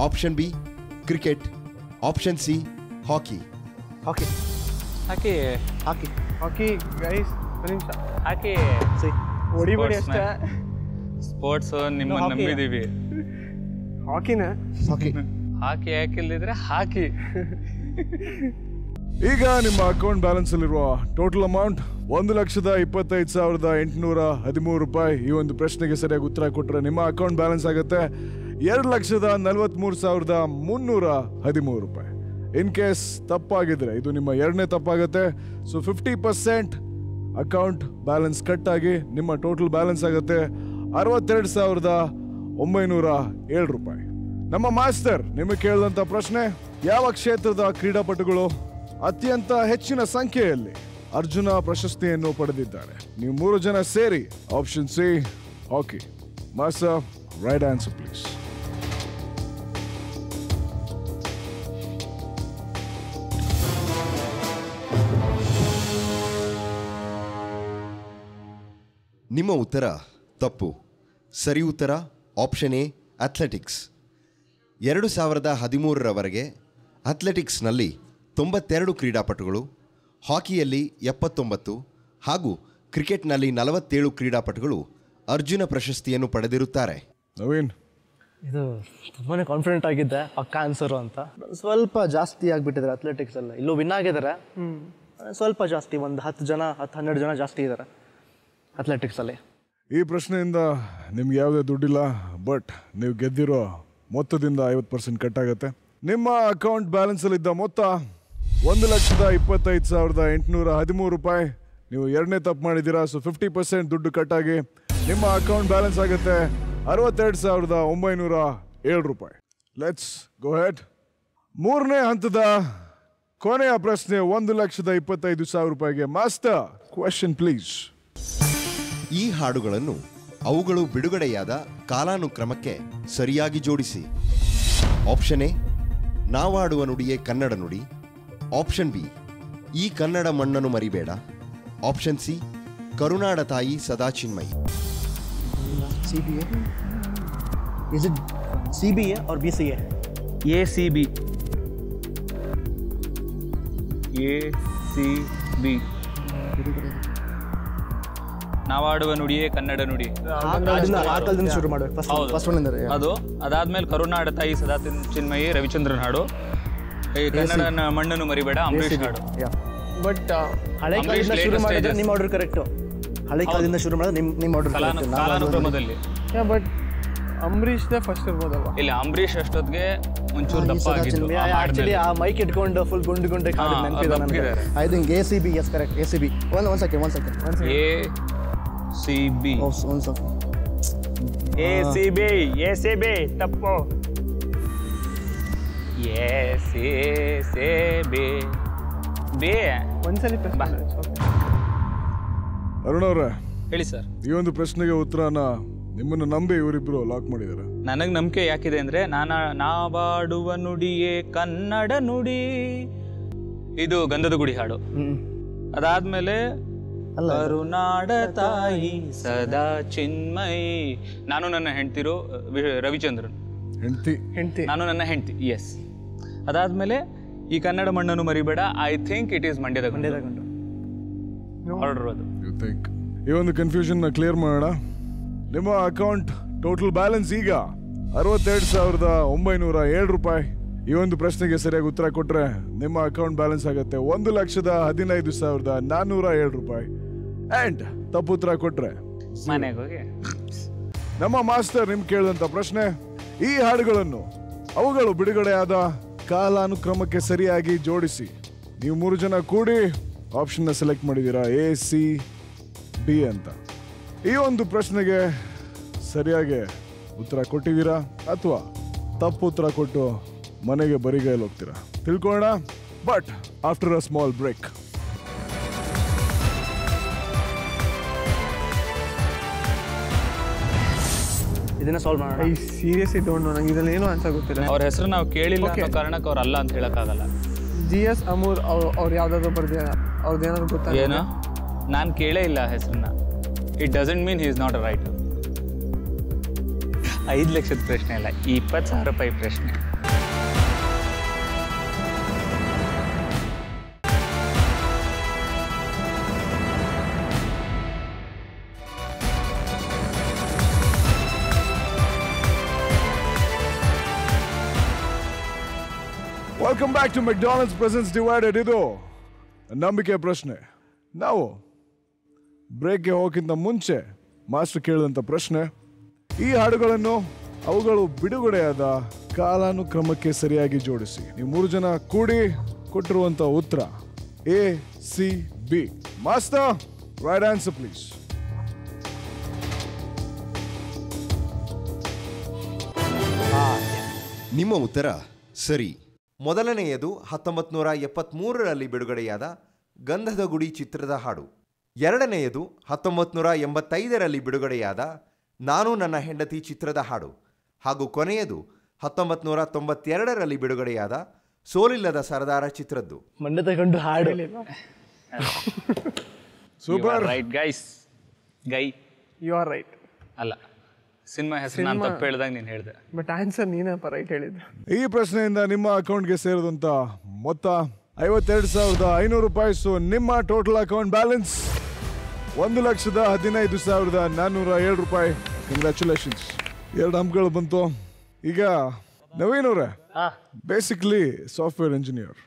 option B cricket, option C hockey. Hockey hockey hockey hockey guys, ಒಂದು ನಿಮಿಷ. ಹಾಕಿ ಸಿ ಹೊಡಿಬೇಡಿ ಅಷ್ಟೇ. ಸ್ಪೋರ್ಟ್ಸ್ ನಿಮ್ಮ ನಂಬಿದೀವಿ. ಹಾಕಿನ ಹಾಕಿ ಹಾಕಿ ಯಾಕಿಲ್ದಿದ್ರೆ ಹಾಕಿ. ಈಗ ನಿಮ್ಮ ಅಕೌಂಟ್ ಬ್ಯಾಲೆನ್ಸ್ ಅಲ್ಲಿರುವ ಟೋಟಲ್ ಅಮೌಂಟ್ 1,25,813 ರೂಪಾಯಿ. ಈ ಒಂದು ಪ್ರಶ್ನೆಗೆ ಸರಿಯಾಗಿ ಉತ್ತರ ಕೊಟ್ಟರೆ ನಿಮ್ಮ ಅಕೌಂಟ್ ಬ್ಯಾಲೆನ್ಸ್ ಆಗುತ್ತೆ 2,43,313 ರೂಪಾಯಿ. ಇನ್ ಕೇಸ್ ತಪ್ಪಾಗಿದ್ರೆ ಇದು ನಿಮ್ಮ 2ನೇ ತಪ್ಪಾಗುತ್ತೆ. ಸೊ 50% ಅಕೌಂಟ್ ಬ್ಯಾಲೆನ್ಸ್ ಕಟ್ ಆಗಿ ನಿಮ್ಮ ಟೋಟಲ್ ಬ್ಯಾಲೆನ್ಸ್ ಆಗುತ್ತೆ 62,907 ರೂಪಾಯಿ. ನಮ್ಮ ಮಾಸ್ಟರ್ ನಿಮಗೆ ಕೇಳಿದಂತ ಪ್ರಶ್ನೆ, ಯಾವ ಕ್ಷೇತ್ರದ ಕ್ರೀಡಾಪಟುಗಳು ಅತ್ಯಂತ ಹೆಚ್ಚಿನ ಸಂಖ್ಯೆಯಲ್ಲಿ ಅರ್ಜುನ ಪ್ರಶಸ್ತಿಯನ್ನು ಪಡೆದಿದ್ದಾರೆ? ನೀವು 3 ಜನ ಸೇರಿ option C hockey. Master, right answer please. ನಿಮ್ಮ ಉತ್ತರ ತಪ್ಪು. ಸರಿ ಉತ್ತರ ಆಪ್ಷನ್ ಎ ಅಥ್ಲೆಟಿಕ್ಸ್. 2013ರವರೆಗೆ ಅಥ್ಲೆಟಿಕ್ಸ್ನಲ್ಲಿ 92 ಕ್ರೀಡಾಪಟುಗಳು, ಹಾಕಿಯಲ್ಲಿ 79 ಹಾಗೂ ಕ್ರಿಕೆಟ್ನಲ್ಲಿ 47 ಕ್ರೀಡಾಪಟುಗಳು ಅರ್ಜುನ ಪ್ರಶಸ್ತಿಯನ್ನು ಪಡೆದಿರುತ್ತಾರೆ. ನವೀನ್, ಇದು ತುಂಬಾ ಕಾನ್ಫಿಡೆಂಟ್ ಆಗಿದ್ದೆ ಪಕ್ಕ ಆನ್ಸರು ಅಂತ. ಸ್ವಲ್ಪ ಜಾಸ್ತಿ ಆಗಿಬಿಟ್ಟಿದ್ದಾರೆ ಅಥ್ಲೆಟಿಕ್ಸಲ್ಲಿ. ಇಲ್ಲೂ ವಿನ್ ಆಗಿದ್ದಾರೆ, ಸ್ವಲ್ಪ ಜಾಸ್ತಿ, ಒಂದು 10-12 ಜನ ಜಾಸ್ತಿ ಇದ್ದಾರೆ ಅಥ್ಲೆಟಿಕ್ಸಲ್ಲಿ. ಈ ಪ್ರಶ್ನೆಯಿಂದ ನಿಮ್ಗೆ ಯಾವುದೇ ದುಡ್ಡಿಲ್ಲ, ಬಟ್ ನೀವು ಗೆದ್ದಿರೋ ಮೊತ್ತದಿಂದ 50% ಕಟ್ ಆಗುತ್ತೆ. ನಿಮ್ಮ ಅಕೌಂಟ್ ಬ್ಯಾಲೆನ್ಸಲ್ಲಿದ್ದ ಮೊತ್ತ 1,25,813 ರೂಪಾಯಿ. ನೀವು 2ನೇ ತಪ್ಪು ಮಾಡಿದ್ದೀರಾ. ಸೊ 50% ದುಡ್ಡು ಕಟ್ಟಾಗಿ ನಿಮ್ಮ ಅಕೌಂಟ್ ಬ್ಯಾಲೆನ್ಸ್ ಆಗುತ್ತೆ 62,907 ರೂಪಾಯಿ. Let's go head. 3ನೇ ಹಂತದ ಕೊನೆಯ ಪ್ರಶ್ನೆ 1,25,000 ರೂಪಾಯಿಗೆ. Master, question please. ಈ ಹಾಡುಗಳನ್ನು ಅವುಗಳು ಬಿಡುಗಡೆಯಾದ ಕಾಲಾನುಕ್ರಮಕ್ಕೆ ಸರಿಯಾಗಿ ಜೋಡಿಸಿ. ಆಪ್ಷನ್ ಎ ನಾವಾಡುವ ನುಡಿಯೇ ಕನ್ನಡ ನುಡಿ, ಆಪ್ಷನ್ ಬಿ ಈ ಕನ್ನಡ ಮಣ್ಣನ್ನು ಮರಿಬೇಡ, ಆಪ್ಷನ್ ಸಿ ಕರುನಾಡ ತಾಯಿ ಸದಾ ಚಿನ್ಮಯಿ. CBA? Is it CBA or BCA? ACB. ACB. ನಾವಾಡುವ ನುಡಿಯೇ Kannada ನುಡಿ. ಆಕಲ್ದಿಂದ ಶುರು ಮಾಡಬೇಕು. ಫಸ್ಟ್ ಒನ್ ಅಂದರೆ ಅದು ಅದಾದ್ಮೇಲೆ ಕರುನಾಡ ತಾಯಿ ಸದಾ ಚಿನ್ಮಯಿ ರವಿಚಂದ್ರನ್ ಹಾಡು. ಈ ಕನ್ನಡ ಮಣ್ಣನ್ನು ಮರಿಬೇಡ ಅಂಬರೀಷ್ ಹಾಡು. ಬಟ್ ಹಳೆ ಕಾಲದಿಂದ ಶುರು ಮಾಡಿದ್ರೆ ನಿಮ್ಮ ಆರ್ಡರ್ ಕರೆಕ್ಟು. ಹಳೆ ಕಾಲದಿಂದ ಶುರು ಮಾಡಿದ್ರೆ ನಿಮ್ಮ ಆರ್ಡರ್ ಕಾಲಾನುಕ್ರಮದಲ್ಲಿ. ಬಟ್ ಅಂಬರೀಷ್ ಫಸ್ಟ್ ಇರ್ಬೋದಲ್ವಾ? ಇಲ್ಲ, ಅಂಬರೀಷ್ ಅಷ್ಟೊತ್ತಿಗೆ ಒಂಚೂರು ದಪ್ಪ ಆಗಿದ್ರು. ಆಕ್ಚುಲಿ ಆ ಮೈಕ್ ಇಟ್ಕೊಂಡು ಫುಲ್ ಗುಂಡು ಗುಂಡೆ ಕಾಡು ನೆನಪಿದೆ ನನಗೆ. I think ACB. Yes correct, ACB. One second ACB. ACB ತಪ್ಪು. ಒಂದ್ಸಲಿ ಅರುಣ್ ಅವ್ರೆ, ಹೇಳಿ ಸರ್. ಈ ಒಂದು ಪ್ರಶ್ನೆಗೆ ಉತ್ತರನ ನಿಮ್ಮನ್ನು ನಂಬಿ ಇವರಿಬ್ರು ಲಾಕ್ ಮಾಡಿದ್ದಾರೆ. ನನಗೆ ನಂಬಿಕೆ ಯಾಕಿದೆ ಅಂದರೆ ನಾವಾಡುವ ನುಡಿಯೇ ಕನ್ನಡ ನುಡಿ, ಇದು ಗಂಧದ ಗುಡಿ ಹಾಡು. ಅದಾದ್ಮೇಲೆ ಕರುನಾಡ ತಾಯಿ ಸದಾ ಚಿನ್ಮಯಿ, ನಾನು ನನ್ನ ಹೆಂಡ್ತಿರು ರವಿಚಂದ್ರನ್ ಹೆಂಡ್ತಿ, ನಾನು ನನ್ನ ಹೆಂಡ್ತಿ. ಎಸ್. ಅದಾದ್ಮೇಲೆ ಈ ಕನ್ನಡ ಮಣ್ಣನ್ನು ಮರಿಬೇಡ, ಐ ಥಿಂಕ್ ಇಟ್ ಈಸ್ ಮಂಡ್ಯದ ಗಂಡು ಆರ್ಡರ್ ಅದು. ಯು ಥಿಂಕ್ ಈ ಒಂದು ಕನ್ಫ್ಯೂಷನ್ ಕ್ಲಿಯರ್ ಮಾಡೋಣ. ನಿಮ್ಮ ಅಕೌಂಟ್ ಟೋಟಲ್ ಬ್ಯಾಲೆನ್ಸ್ ಈಗ 62,907 ರೂಪಾಯಿ. ಈ ಒಂದು ಪ್ರಶ್ನೆಗೆ ಸರಿಯಾಗಿ ಉತ್ತರ ಕೊಟ್ರೆ ನಿಮ್ಮ ಅಕೌಂಟ್ ಬ್ಯಾಲೆನ್ಸ್ ಆಗುತ್ತೆ 1,15,407 ರೂಪಾಯಿ. ಅಂಡ್ ತಪ್ಪು ಉತ್ತರ ಕೊಟ್ರೆ ಮನೆಗೆ ಹೋಗಿ ನಮ್ಮ ಮಾಸ್ಟರ್ ನಿಮ್ಗೆ ಕೇಳಿದಂತ ಪ್ರಶ್ನೆ, ಈ ಹಾಡುಗಳನ್ನು ಅವುಗಳು ಬಿಡುಗಡೆಯಾದ ಕಾಲಾನುಕ್ರಮಕ್ಕೆ ಸರಿಯಾಗಿ ಜೋಡಿಸಿ. ನೀವು 3 ಜನ ಕೂಡಿ ಆಪ್ಷನ್ನ ಸೆಲೆಕ್ಟ್ ಮಾಡಿದ್ದೀರಾ A, C, B ಅಂತ. ಈ ಒಂದು ಪ್ರಶ್ನೆಗೆ ಸರಿಯಾಗಿ ಉತ್ತರ ಕೊಟ್ಟಿದ್ದೀರಾ ಅಥವಾ ತಪ್ಪು ಉತ್ತರ ಕೊಟ್ಟು ಮನೆಗೆ ಬರಿಗೈಲಿ ಹೋಗ್ತೀರಾ ತಿಳ್ಕೊಳ್ಳೋಣ. But after a small break. ಇದನ್ನ ಸಾಲ್ವ್ ಮಾಡೋಣ. ಐ ಸೀರಿಯಸ್ಲಿ ಡೋಂಟ್ ನೋ, ನಂಗೆ ಇದರಲ್ಲಿ ಏನೂ ಆನ್ಸರ್ ಗೊತ್ತಿಲ್ಲ. ಅವ್ರ ಹೆಸರು ನಾವು ಕೇಳಿಲ್ಲ ಅನ್ನೋ ಕಾರಣಕ್ಕೆ ಅವ್ರು ಅಲ್ಲ ಅಂತ ಹೇಳಕ್ಕಾಗಲ್ಲ. GS ಅಮೂರ್ ಅವ್ರು ಯಾವ್ದಾದ್ರು ಬರ್ದಿದ್ದಾರೆ, ಅವ್ರದ್ದು ಏನಾದ್ರು ಗೊತ್ತಾ? ಏನು ನಾನು ಕೇಳೇ ಇಲ್ಲ ಹೆಸರನ್ನ. It doesn't mean he is not a right. 5 ಲಕ್ಷದ ಪ್ರಶ್ನೆ ಅಲ್ಲ, 20,000 ರೂಪಾಯಿ ಪ್ರಶ್ನೆ. Welcome back to McDonald's presents divided. ಇದು ನಂಬಿಕೆ ಪ್ರಶ್ನೆ. ನಾವು ಬ್ರೇಕ್ಗೆ ಹೋಗೋಕ್ಕಿಂತ ಮುಂಚೆ ಮಾಸ್ಟರ್ ಕೇಳಿದಂಥ ಪ್ರಶ್ನೆ, ಈ ಹಾಡುಗಳನ್ನು ಅವುಗಳು ಬಿಡುಗಡೆಯಾದ ಕಾಲಾನುಕ್ರಮಕ್ಕೆ ಸರಿಯಾಗಿ ಜೋಡಿಸಿ. ನೀವು 3 ಜನ ಕೂಡಿ ಕೊಟ್ಟಿರುವಂಥ ಉತ್ತರ A, C, B. Master, right answer please. ನಿಮ್ಮ ಉತ್ತರ ಸರಿ. ಮೊದಲನೆಯದು 1973ರಲ್ಲಿ ಬಿಡುಗಡೆಯಾದ ಗಂಧದ ಗುಡಿ ಚಿತ್ರದ ಹಾಡು. ಎರಡನೆಯದು 1985ರಲ್ಲಿ ಬಿಡುಗಡೆಯಾದ ನಾನು ನನ್ನ ಹೆಂಡತಿ ಚಿತ್ರದ ಹಾಡು. ಹಾಗೂ ಕೊನೆಯದು 1992ರಲ್ಲಿ ಬಿಡುಗಡೆಯಾದ ಸೋಲಿಲ್ಲದ ಸರದಾರ ಚಿತ್ರದ್ದು. ಮಂಡ್ಯದ ಗಂಡು ಹಾಡು. Super. Right guys. You are right. ಅಲ್ಲ, ಸಿನಿಮಾ ಹೆಸರು ನಾನು ತಪ್ಪು ಹೇಳಿದಾಗ ನೀನು ಹೇಳಿದೆ. ಬಟ್ ಆನ್ಸರ್ ನೀನಪ್ಪ ರೈಟ್ ಹೇಳಿದ್ದು. ಈ ಪ್ರಶ್ನೆಯಿಂದ ನಿಮ್ಮ ಅಕೌಂಟ್ಗೆ ಸೇರಿದಂತ ಮೊತ್ತ 52,500 ರೂಪಾಯಿ. ಸೊ ನಿಮ್ಮ ಟೋಟಲ್ ಅಕೌಂಟ್ ಬ್ಯಾಲೆನ್ಸ್ 1,15,407 ರೂಪಾಯಿ. ಕಂಗ್ರ್ಯಾಚುಲೇಷನ್ಸ್. 2 ಅಂಕಗಳು ಬಂತು. ಈಗ ನವೀನ್ ಅವರೇ, ಬೇಸಿಕ್ಲಿ ಸಾಫ್ಟ್ವೇರ್ ಇಂಜಿನಿಯರ್,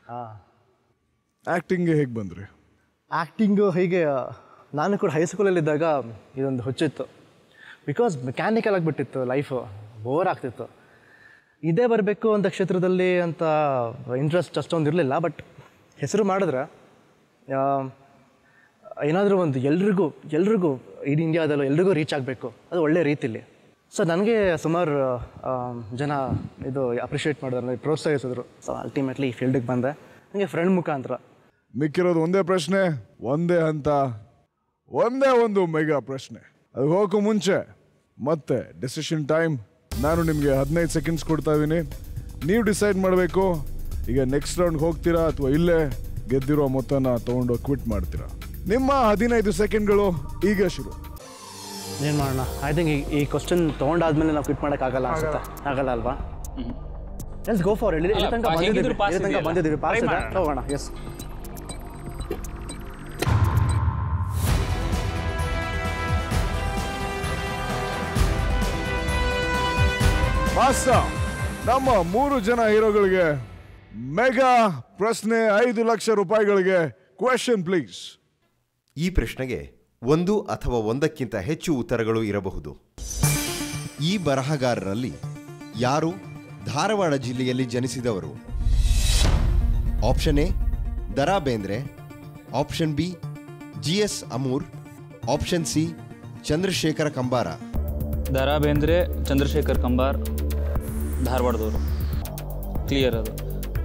ಆಕ್ಟಿಂಗ್ಗೆ ಹೇಗೆ ಬಂದ್ರಿ? ಆ್ಯಕ್ಟಿಂಗು ಹೀಗೆ ನಾನು ಕೂಡ ಹೈಸ್ಕೂಲಲ್ಲಿದ್ದಾಗ ಇದೊಂದು ಹುಚ್ಚಿತ್ತು. ಬಿಕಾಸ್ ಮೆಕ್ಯಾನಿಕಲ್ ಆಗಿಬಿಟ್ಟಿತ್ತು ಲೈಫು, ಬೋರ್ ಆಗ್ತಿತ್ತು. ಇದೇ ಬರಬೇಕು ಅಂತ ಕ್ಷೇತ್ರದಲ್ಲಿ ಅಂತ ಇಂಟ್ರೆಸ್ಟ್ ಅಷ್ಟೊಂದು ಇರಲಿಲ್ಲ. ಬಟ್ ಹೆಸರು ಮಾಡಿದ್ರೆ ಏನಾದರೂ ಒಂದು ಎಲ್ರಿಗೂ ಇಡೀ ಇಂಡಿಯಾದಲ್ಲೂ ಎಲ್ರಿಗೂ ರೀಚ್ ಆಗಬೇಕು, ಅದು ಒಳ್ಳೆ ರೀತಿಲಿ. ಸೊ ನನಗೆ ಸುಮಾರು ಜನ ಇದು ಅಪ್ರಿಷಿಯೇಟ್ ಮಾಡಿದ್ರು, ನನಗೆ ಪ್ರೋತ್ಸಾಹಿಸಿದ್ರು. ಸೊ ಅಲ್ಟಿಮೇಟ್ಲಿ ಈ ಫೀಲ್ಡಿಗೆ ಬಂದೆ, ನನಗೆ ಫ್ರೆಂಡ್ ಮುಖಾಂತರ. ಮಿಕ್ಕಿರೋದು ಒಂದೇ ಪ್ರಶ್ನೆ, ಒಂದೇ ಹಂತ, ಒಂದೇ ಒಂದು ಮೆಗಾ ಪ್ರಶ್ನೆ. ಅದು ಹೋಗೋಕ್ಕೂ ಮುಂಚೆ ಮತ್ತೆ ಡಿಸಿಷನ್ ಟೈಮ್. ನಾನು ನಿಮಗೆ 15 ಸೆಕೆಂಡ್ಸ್ ಕೊಡ್ತಾ ಇದ್ದೀನಿ. ನೀವು ಡಿಸೈಡ್ ಮಾಡಬೇಕು, ಈಗ ನೆಕ್ಸ್ಟ್ ರೌಂಡ್ಗೆ ಹೋಗ್ತೀರಾ ಅಥವಾ ಇಲ್ಲೇ ಗೆದ್ದಿರೋ ಮೊತ್ತನ ತೊಗೊಂಡು ಕ್ವಿಟ್ ಮಾಡ್ತೀರಾ. ನಿಮ್ಮ 15 ಸೆಕೆಂಡ್ಗಳು ಈಗ ಶುರು. ಏನು ಮಾಡೋಣ? ಐ ಥಿಂಕ್ ಈ ಕ್ವಶನ್ ತೊಗೊಂಡಾದ್ಮೇಲೆ ನಾವು ಕ್ವಿಟ್ ಮಾಡೋಕ್ಕಾಗಲ್ಲ ಅನ್ಸುತ್ತಾ? ಆಗಲ್ಲ ಅಲ್ವಾ? Let's go for. ಇಲ್ಲಿ ತನಕ ಬಂದಿದ್ದೀವಿ, ಪಾಸ್ ಇದೆ, ತಗೋಣ. ಎಸ್. ಮಾಸ್ಟರ್, ನಮ್ಮ 3 ಜನ ಹೀರೋಗಳಿಗೆ ಮೆಗಾ ಪ್ರಶ್ನೆ 5 ಲಕ್ಷ ರೂಪಾಯಿಗಳಿಗೆ. Question please. ಈ ಪ್ರಶ್ನೆಗೆ 1 ಅಥವಾ 1ಕ್ಕಿಂತ ಹೆಚ್ಚು ಉತ್ತರಗಳು ಇರಬಹುದು. ಈ ಬರಹಗಾರರಲ್ಲಿ ಯಾರು ಧಾರವಾಡ ಜಿಲ್ಲೆಯಲ್ಲಿ ಜನಿಸಿದವರು? Option A Da Ra Bendre, option B GS Amur, option C Chandrashekhara Kambara. Da Ra Bendre, Chandrashekhar Kambar, ಧಾರವಾಡದವರು. ಕ್ಲಿಯರ್ ಅದು.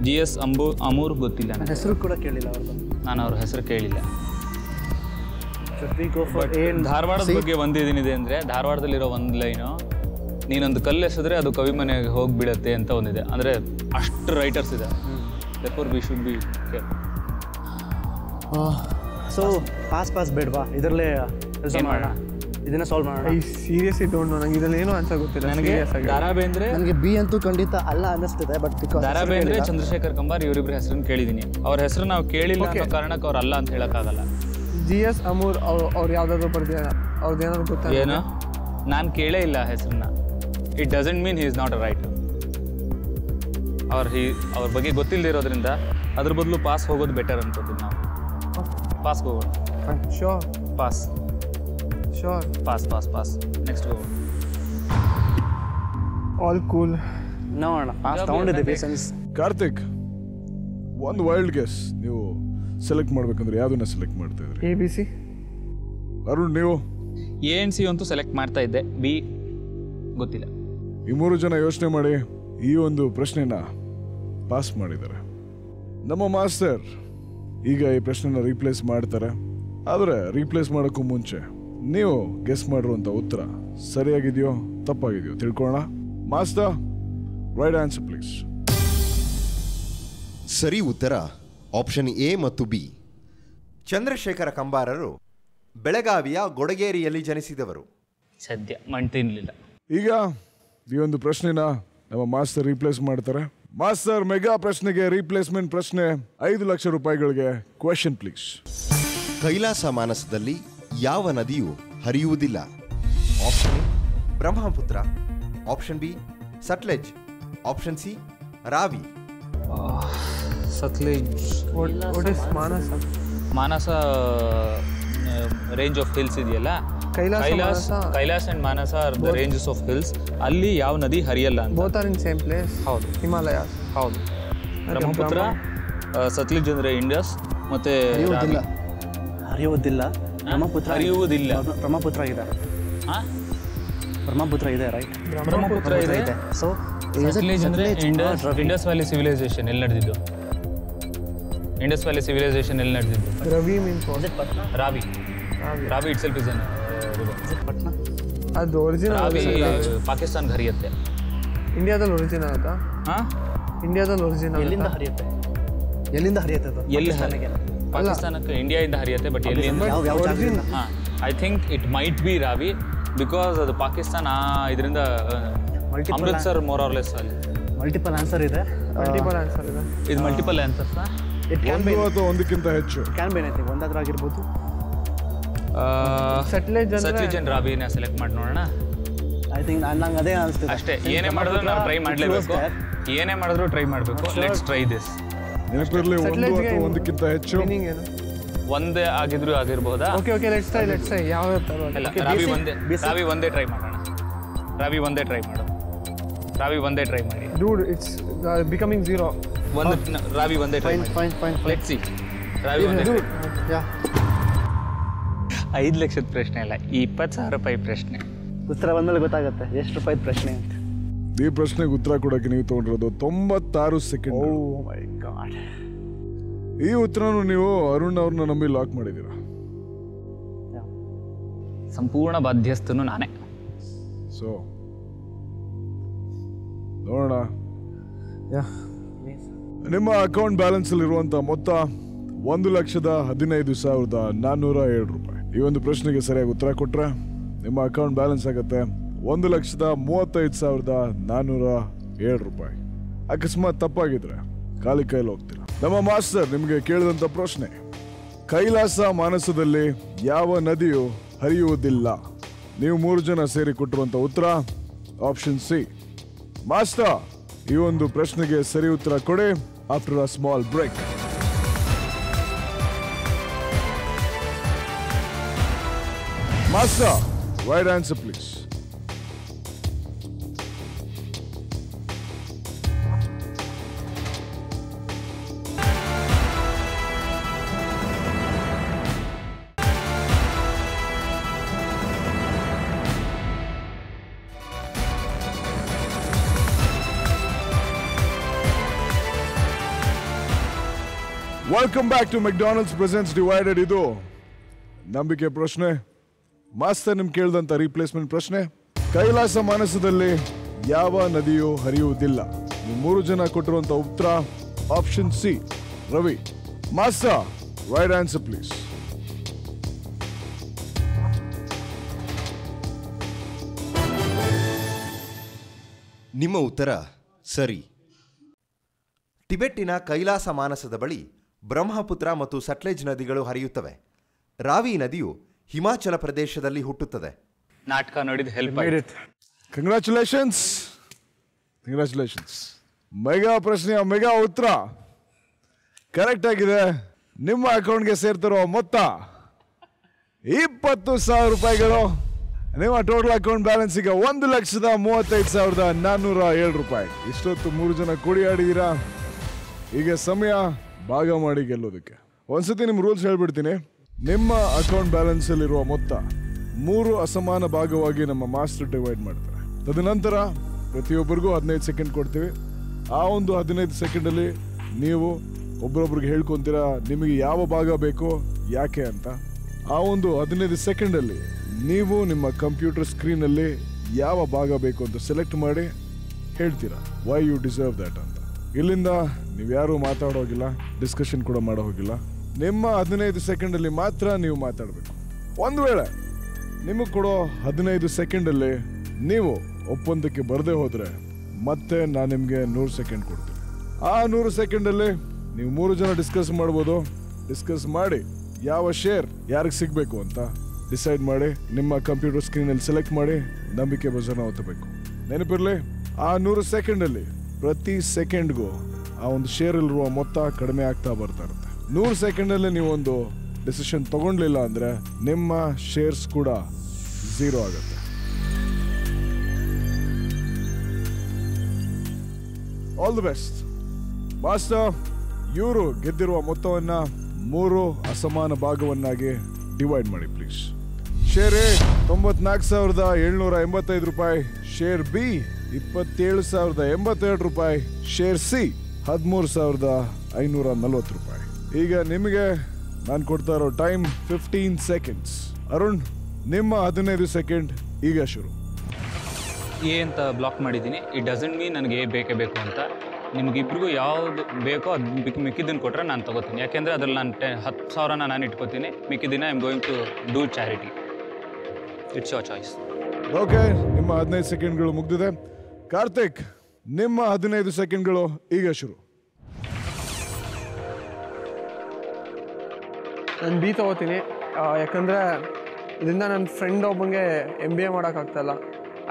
GS ಅಮೂರ್ ಗೊತ್ತಿಲ್ಲ, ನನ್ನ ಹೆಸರು ಕೂಡ ಕೇಳಿಲ್ಲ ಅವ್ರದ್ದು. ನಾನು ಅವ್ರ ಹೆಸರು ಕೇಳಿಲ್ಲ. ವಿ ಗೋ ಫಾರ್ ಎ ಧಾರವಾಡದ ಬಗ್ಗೆ ಒಂದೇನಿದೆ ಅಂದರೆ ಧಾರವಾಡದಲ್ಲಿರೋ ಒಂದು ಲೈನು, ನೀನೊಂದು ಕಲ್ಲು ಎಸೆದ್ರೆ ಅದು ಕವಿ ಮನೆಗೆ ಹೋಗಿಬಿಡತ್ತೆ ಅಂತ ಒಂದಿದೆ. ಅಂದರೆ ಅಷ್ಟು ರೈಟರ್ಸ್ ಇದೆ. therefore we should be careful. So pass ಬೇಡವಾ, ಇದರಲ್ಲೇ ಕೆಲಸ ಮಾಡೋಣ, ಇದನ್ನ ಸಾಲ್ವ್ ಮಾಡೋಣ. ಐ ಸೀರಿಯಸ್ಲಿ ಡೋಂಟ್ ನೋ, ನಂಗೆ ಇದರಲ್ಲಿ ಏನೂ ಆನ್ಸರ್ ಗೊತ್ತಿಲ್ಲ. ನನಗೆ ದಾರಾ ಬೇಂದ್ರೆ, ನನಗೆ ಬಿ ಅಂತೂ ಖಂಡಿತ ಅಲ್ಲ ಅನ್ನಿಸ್ತಿದೆ. ಬಟ್ ದಾರಾ ಬೇಂದ್ರೆ, ಚಂದ್ರಶೇಖರ್ ಕಂಬಾರ್ ಇವರಿಬ್ಬರ ಹೆಸರನ್ನು ಕೇಳಿದ್ದೀನಿ. ಅವ್ರ ಹೆಸರು ನಾವು ಕೇಳಿಲ್ಲ ಅನ್ನೋ ಕಾರಣಕ್ಕೆ ಅವ್ರು ಅಲ್ಲ ಅಂತ ಹೇಳೋಕ್ಕಾಗಲ್ಲ. GS ಅಮೂರ್ ಅವ್ರು ಯಾವುದಾದ್ರು ಬರ್ದಿದ್ದಾರೆ, ಅವ್ರದ್ದು ಏನಾದ್ರು ಗೊತ್ತಾ? ಏನು, ನಾನು ಕೇಳೇ ಇಲ್ಲ ಹೆಸರನ್ನ. It doesn't mean he is not a writer. ಅವ್ರ ಬಗ್ಗೆ ಗೊತ್ತಿಲ್ಲದಿರೋದ್ರಿಂದ ಅದ್ರ ಬದಲು ಪಾಸ್ ಹೋಗೋದು ಬೆಟರ್ ಅನ್ಕೋತೀವಿ ನಾವು. ಪಾಸ್ ಹೋಗೋಣ. Sure pass sure pass next ಹೋಗೋಣ. All cool. ನೋಡೋಣ, ಪಾಸ್ ತಗೊಂಡಿದ್ದೀವಿ ಸೆನ್ಸ್. ಕಾರ್ತಿಕ್, ಒಂದು ವೈಲ್ಡ್ ಗೆಸ್ ನೀವು ಸೆಲೆಕ್ಟ್ ಮಾಡ್ಬೇಕಂದ್ರೆ ಯಾವ್ದನ್ನ ಸೆಲೆಕ್ಟ್ ಮಾಡ್ತಾ ಇದ್ರಿ? ABC. ಅರುಣ್, ನೀವು? ANC ಅಂತೂ ಸೆಲೆಕ್ಟ್ ಮಾಡ್ತಾ ಇದ್ದೆ, B ಗೊತ್ತಿಲ್ಲ. ಈ 3 ಜನ ಯೋಚನೆ ಮಾಡಿ ಈ ಒಂದು ಪ್ರಶ್ನೆನ ಪಾಸ್ ಮಾಡಿದ್ದಾರೆ. ನಮ್ಮ ಮಾಸ್ಟರ್ ಈಗ ಈ ಪ್ರಶ್ನೆನ ರೀಪ್ಲೇಸ್ ಮಾಡ್ತಾರೆ. ಆದರೆ ರೀಪ್ಲೇಸ್ ಮಾಡೋಕ್ಕೂ ಮುಂಚೆ ನೀವು ಗೆಸ್ ಮಾಡಿರುವಂಥ ಉತ್ತರ ಸರಿಯಾಗಿದೆಯೋ ತಪ್ಪಾಗಿದೆಯೋ ತಿಳ್ಕೊಳ್ಳೋಣ. Master, right answer please. ಸರಿ ಉತ್ತರ ಆಪ್ಷನ್ ಎ ಮತ್ತು ಬಿ. ಚಂದ್ರಶೇಖರ ಕಂಬಾರರು ಬೆಳಗಾವಿಯ ಗೊಡಗೇರಿಯಲ್ಲಿ ಜನಿಸಿದವರು. ಸದ್ಯ ಮಣ್ಣು ತಿನ್ನಲಿಲ್ಲ. ಈಗ ಈ ಒಂದು ಪ್ರಶ್ನೆನ ನಮ್ಮ ಮಾಸ್ಟರ್ ರೀಪ್ಲೇಸ್ ಮಾಡ್ತಾರೆ. ಮಾಸ್ಟರ್, ಮೆಗಾ ಪ್ರಶ್ನೆಗೆ ರೀಪ್ಲೇಸ್ಮೆಂಟ್ ಪ್ರಶ್ನೆ 5 ಲಕ್ಷ ರೂಪಾಯಿಗಳಿಗೆ. Question please. ಕೈಲಾಸ ಮಾನಸದಲ್ಲಿ ಯಾವ ನದಿಯು ಹರಿಯುವುದಿಲ್ಲ? Option A Brahmaputra, option B Sutlej, option C Ravi. Sutlej. What is Manasa? Manasa range of hills ಇದೆಯಲ್ಲ, Kailash and Manasa are the ranges of hills. ಅಲ್ಲಿ ಯಾವ ನದಿ ಹರಿಯಲ್ಲ ಅಂತ. Both are in same place. ಹೌದು, ಹಿಮಾಲಯ. ಹೌದು. ಬ್ರಹ್ಮಪುತ್ರ, ಸತ್ಲೇಜ್ ಅಂದ್ರೆ ಇಂಡಸ್, ಮತ್ತೆ ಹರಿಯುವುದಿಲ್ಲ. ಹರಿಯುವುದಿಲ್ಲ. ಬ್ರಹ್ಮಪುತ್ರ ಇದೆ. ಬ್ರಹ್ಮಪುತ್ರ ಇದೆ, ರೈಟ್? ಬ್ರಹ್ಮಪುತ್ರ ಇದೆ. ಸೊ ಸತ್ಲೇಜ್ ಅಂದ್ರೆ ಇಂಡಸ್ ವ್ಯಾಲಿ ಸಿವಿಲೈಸೇಷನ್ ಎಲ್ಲಿ ನಡೆದಿದ್ದು? ಇಂಡಸ್ ವ್ಯಾಲಿ ಸಿವಿಲೈಸೇಷನ್ ಎಲ್ಲಿ ನಡೆದಿದ್ದು? Ravi means Ravi. Ravi it self is an Patna. ಅದು ಒರಿಜಿನಲ್. ರಾವಿ ಪಾಕಿಸ್ತಾನ್ಗೆ ಹರಿಯುತ್ತೆ. ಇಂಡಿಯಾದಲ್ಲಿ ಒರಿಜಿನಲ್ ಆಯ್ತಾ? ಇಂಡಿಯಾದಲ್ಲಿ ಒರಿಜಿನಲ್. ಎಲ್ಲಿಂದ ಹರಿಯುತ್ತೆ? ಅದು? ಎಲ್ಲಿ ಪಾಕಿಸ್ತಾನಕ್ಕೆ ಇಂಡಿಯಾದಿಂದ ಹರಿಯುತ್ತೆ, ಬಟ್ ಎಲ್ಲಿಂದ? I think it might B Ravi, because ಅದು ಪಾಕಿಸ್ತಾನ ಇದರಿಂದ ಅಮೃತ್ಸರ್ ಮೋರ್ ಆರ್ ಲೆಸ್ ಅಲ್ಲಿ. ಮಲ್ಟಿಪಲ್ ಆನ್ಸರ್ ಇದೆ. ಇದು ಮಲ್ಟಿಪಲ್ ಆನ್ಸರ್ಸ್. ಅಥವಾ ಒಂದಕ್ಕಿಂತ ಹೆಚ್ಚು ಕ್ಯಾನ್ ಬಿ ಎನಿಥಿಂಗ್, ಒಂದಾದ್ರೂ ಆಗಿರ್ಬೋದು. ಸಟ್ಲೇಜ್ ಅಂಡ್ ರಾವಿನ ಸೆಲೆಕ್ಟ್ ಮಾಡಿ ನೋಡೋಣ. ಐ ಥಿಂಕ್ ನಂಗೆ ಅದೇ ಅನಿಸ್ತಿದೆ. ಅಷ್ಟೇ, ಏನೇ ಮಾಡಿದ್ರು ನಾವು ಟ್ರೈ ಮಾಡಲೇಬೇಕು. ಏನೇ ಮಾಡಿದ್ರು ಟ್ರೈ ಮಾಡಬೇಕು. Let's try this. ನೆನಪಿರಲಿ, ಒಂದು ಅಥವಾ ಒಂದಕ್ಕಿಂತ ಹೆಚ್ಚು. ಮೀನಿಂಗ್ ಏನು? ಒಂದೇ ಆಗಿದ್ರು ಆಗಿರ್ಬೋದಾ? Okay let's try. ಯಾವ ಇಲ್ಲ, ರಾವಿ ಒಂದೇ ಟ್ರೈ ಮಾಡೋಣ. ರಾವಿ ಒಂದೇ ಟ್ರೈ ಮಾಡಿ. Dude, it's becoming 0. ರಾವಿ ಒಂದೇ ಟ್ರೈ ಮಾಡಿ. ಫೈನ್. Let's see. ರಾವಿ ಒಂದೇ. 5 ಲಕ್ಷದ ಪ್ರಶ್ನೆ ಅಲ್ಲ, 20,000 ರೂಪಾಯಿ ಪ್ರಶ್ನೆ. ಉತ್ತರ ಬಂದ್ಮೇಲೆ ಗೊತ್ತಾಗುತ್ತೆ ಎಷ್ಟು ರೂಪಾಯಿ ಪ್ರಶ್ನೆ ಅಂತ. ಈ ಪ್ರಶ್ನೆಗೆ ಉತ್ತರ ಕೊಡೋಕೆ ನೀವು ತಗೊಂಡಿರೋದು 96 ಸೆಕೆಂಡ್. ಓ ಮೈ ಗಾಡ್. ಈ ಉತ್ತರನು ನೀವು ಅರುಣ್ ಅವ್ರನ್ನ ನಂಬಿ ಲಾಕ್ ಮಾಡಿದ್ದೀರಾ. ಸಂಪೂರ್ಣ ಬಾಧ್ಯಸ್ಥನು ನಾನೇ. ಸೊ ನೋಡೋಣ. ನಿಮ್ಮ ಅಕೌಂಟ್ ಬ್ಯಾಲೆನ್ಸ್ ಅಲ್ಲಿ ಇರುವಂತಹ ಮೊತ್ತ 1,15,407 ರೂಪಾಯಿ. ಈ ಒಂದು ಪ್ರಶ್ನೆಗೆ ಸರಿಯಾಗಿ ಉತ್ತರ ಕೊಟ್ರೆ ನಿಮ್ಮ ಅಕೌಂಟ್ ಬ್ಯಾಲೆನ್ಸ್ ಆಗುತ್ತೆ 1,35,407 ರೂಪಾಯಿ. ಅಕಸ್ಮಾತ್ ತಪ್ಪಾಗಿದ್ರೆ ಖಾಲಿ ಕೈಲಿ ಹೋಗ್ತೀರಾ. ನಮ್ಮ ಮಾಸ್ಟರ್ ನಿಮಗೆ ಕೇಳಿದಂತ ಪ್ರಶ್ನೆ, ಕೈಲಾಸ ಮಾನಸದಲ್ಲಿ ಯಾವ ನದಿಯು ಹರಿಯುವುದಿಲ್ಲ? ನೀವು 3 ಜನ ಸೇರಿ ಕೊಟ್ಟಿರುವಂತ ಉತ್ತರ ಆಪ್ಷನ್ ಸಿ. ಮಾಸ್ಟರ್, ಈ ಒಂದು ಪ್ರಶ್ನೆಗೆ ಸರಿ ಉತ್ತರ ಕೊಡಿ after a small break. Master, right answer please. Welcome back to McDonald's presents divided. ಇದು ನಂಬಿಕೆ ಪ್ರಶ್ನೆ. ಮಾಸ್ಟರ್ ನಿಮ್ ಕೇಳಿದಂತ ರೀಪ್ಲೇಸ್ಮೆಂಟ್ ಪ್ರಶ್ನೆ. ಕೈಲಾಸ ಮಾನಸದಲ್ಲಿ ಯಾವ ನದಿಯೂ ಹರಿಯುವುದಿಲ್ಲ. ನೀವು 3 ಜನ ಕೊಟ್ಟಿರುವಂತ ಉತ್ತರ option C. Ravi. Master, right answer please. ನಿಮ್ಮ ಉತ್ತರ ಸರಿ. ಟಿಬೆಟ್ಟಿನ ಕೈಲಾಸ ಮಾನಸದ ಬಳಿ ಬ್ರಹ್ಮಪುತ್ರ ಮತ್ತು ಸಟ್ಲೆಜ್ ನದಿಗಳು ಹರಿಯುತ್ತವೆ. ರಾವಿ ನದಿಯು ಹಿಮಾಚಲ ಪ್ರದೇಶದಲ್ಲಿ ಹುಟ್ಟುತ್ತದೆ. ನಾಟಕ ನೋಡಿದ ಹೆಲ್ಪ್ ಆಯ್ತು. ಕಂಗ್ರ್ಯಾಚುಲೇಷನ್ಸ್. ಮೆಗಾ ಪ್ರಶ್ನೆಯ ಮೆಗಾ ಉತ್ತರ ಕರೆಕ್ಟ್ ಆಗಿದೆ. ನಿಮ್ಮ ಅಕೌಂಟ್ಗೆ ಸೇರ್ತಿರೋ ಮೊತ್ತ 20,000 ರೂಪಾಯಿಗಳು. ನಿಮ್ಮ ಟೋಟಲ್ ಅಕೌಂಟ್ ಬ್ಯಾಲೆನ್ಸ್ ಈಗ 1,35,407 ರೂಪಾಯಿ. ಇಷ್ಟೊತ್ತು 3 ಜನ ಕೂಡಿ ಆಡಿದ್ದೀರಾ. ಈಗ ಸಮಯ ಭಾಗ ಮಾಡಿ ಗೆಲ್ಲೋದಕ್ಕೆ. ಒಂದ್ಸತಿ ನಿಮ್ಮ ರೂಲ್ಸ್ ಹೇಳ್ಬಿಡ್ತೀನಿ. ನಿಮ್ಮ ಅಕೌಂಟ್ ಬ್ಯಾಲೆನ್ಸ್ ಅಲ್ಲಿರುವ ಮೊತ್ತ 3 ಅಸಮಾನ ಭಾಗವಾಗಿ ನಮ್ಮ ಮಾಸ್ಟರ್ ಡಿವೈಡ್ ಮಾಡ್ತಾರೆ. ತದನಂತರ ಪ್ರತಿಯೊಬ್ಬರಿಗೂ 15 ಸೆಕೆಂಡ್ ಕೊಡ್ತೀವಿ. ಆ ಒಂದು 15 ಸೆಕೆಂಡಲ್ಲಿ ನೀವು ಒಬ್ಬರೊಬ್ರಿಗೆ ಹೇಳ್ಕೊಂತೀರಾ ನಿಮಗೆ ಯಾವ ಭಾಗ ಬೇಕೋ ಯಾಕೆ ಅಂತ. ಆ ಒಂದು 15 ಸೆಕೆಂಡಲ್ಲಿ ನೀವು ನಿಮ್ಮ ಕಂಪ್ಯೂಟರ್ ಸ್ಕ್ರೀನಲ್ಲಿ ಯಾವ ಭಾಗ ಬೇಕು ಅಂತ ಸೆಲೆಕ್ಟ್ ಮಾಡಿ ಹೇಳ್ತೀರಾ ವೈ ಯು ಡಿಸರ್ವ್ ದ್ಯಾಟ್ ಅಂತ. ಇಲ್ಲಿಂದ ನೀವ್ಯಾರು ಮಾತಾಡೋ ಹೋಗಿಲ್ಲ, ಡಿಸ್ಕಷನ್ ಕೂಡ ಮಾಡೋ ಹೋಗಿಲ್ಲ. ನಿಮ್ಮ 15 ಸೆಕೆಂಡಲ್ಲಿ ಮಾತ್ರ ನೀವು ಮಾತಾಡಬೇಕು. ಒಂದು ವೇಳೆ ನಿಮಗೆ ಕೊಡೋ 15 ಸೆಕೆಂಡಲ್ಲಿ ನೀವು ಒಪ್ಪಂದಕ್ಕೆ ಬರದೇ ಹೋದ್ರೆ ಮತ್ತೆ ನಾನು ನಿಮಗೆ 100 ಸೆಕೆಂಡ್ ಕೊಡ್ತೀನಿ. ಆ 100 ಸೆಕೆಂಡಲ್ಲಿ ನೀವು 3 ಜನ ಡಿಸ್ಕಸ್ ಮಾಡ್ಬೋದು. ಡಿಸ್ಕಸ್ ಮಾಡಿ ಯಾವ ಶೇರ್ ಯಾರಿಗೆ ಸಿಗಬೇಕು ಅಂತ ಡಿಸೈಡ್ ಮಾಡಿ ನಿಮ್ಮ ಕಂಪ್ಯೂಟರ್ ಸ್ಕ್ರೀನಲ್ಲಿ ಸೆಲೆಕ್ಟ್ ಮಾಡಿ ನಂಬಿಕೆ ಬಜರ್ನ ಒತ್ತಬೇಕು. ನೆನಪಿರಲಿ, ಆ 100 ಸೆಕೆಂಡಲ್ಲಿ ಪ್ರತಿ ಸೆಕೆಂಡ್ಗೂ ಆ ಒಂದು ಶೇರಲ್ಲಿರುವ ಮೊತ್ತ ಕಡಿಮೆ ಆಗ್ತಾ ಬರ್ತಾ ಇರುತ್ತೆ. 100 ಸೆಕೆಂಡಲ್ಲಿ ನೀವೊಂದು ಡಿಸಿಷನ್ ತಗೊಂಡ್ಲಿಲ್ಲ ಅಂದ್ರೆ ನಿಮ್ಮ ಶೇರ್ಸ್ ಕೂಡ 0 ಆಗುತ್ತೆ. All the best. ಮಾಸ್ಟರ್, ಇವರು ಗೆದ್ದಿರುವ ಮೊತ್ತವನ್ನ 3 ಅಸಮಾನ ಭಾಗವನ್ನಾಗಿ ಡಿವೈಡ್ ಮಾಡಿ ಪ್ಲೀಸ್. ಶೇರ್ ಎ 94,785 ರೂಪಾಯಿ, ಶೇರ್ ಬಿ 27,082 ರೂಪಾಯಿ, ಶೇರ್ ಸಿ 13,540 ರೂಪಾಯಿ. ಈಗ ನಿಮಗೆ ನಾನು ಕೊಡ್ತಾ ಇರೋ ಟೈಮ್ 15 ಸೆಕೆಂಡ್ಸ್. ಅರುಣ್, ನಿಮ್ಮ 15 ಸೆಕೆಂಡ್ ಈಗ ಶುರು. ಎ ಅಂತ ಬ್ಲಾಕ್ ಮಾಡಿದ್ದೀನಿ. ಇಟ್ ಡಸಂಟ್ ಮೀನ್ ನನಗೆ ಎ ಬೇಕೇ ಬೇಕು ಅಂತ. ನಿಮಗಿಬ್ರಿಗೂ ಯಾವುದು ಬೇಕೋ ಅದು ಮಿಕ್ಕಿದ್ದನ್ನು ಕೊಟ್ಟರೆ ನಾನು ತೊಗೋತೀನಿ. ಯಾಕೆಂದರೆ ಅದ್ರಲ್ಲಿ ನಾನು 10,000 ನಾನು ಇಟ್ಕೋತೀನಿ. ಮಿಕ್ಕಿದಿನ I am going to do charity. It's your choice. Okay, ನಿಮ್ಮ 15 ಸೆಕೆಂಡ್ಗಳು ಮುಗ್ದಿದೆ. ಕಾರ್ತಿಕ್, ನಿಮ್ಮ 15 ಸೆಕೆಂಡ್ಗಳು ಈಗ ಶುರು. ನಾನು ಬಿ ತೊಗೋತೀನಿ. ಯಾಕಂದರೆ ಇದರಿಂದ ನನ್ನ ಫ್ರೆಂಡ್ ಒಬ್ಬಂಗೆ MBA ಮಾಡೋಕ್ಕಾಗ್ತಾಯಿಲ್ಲ.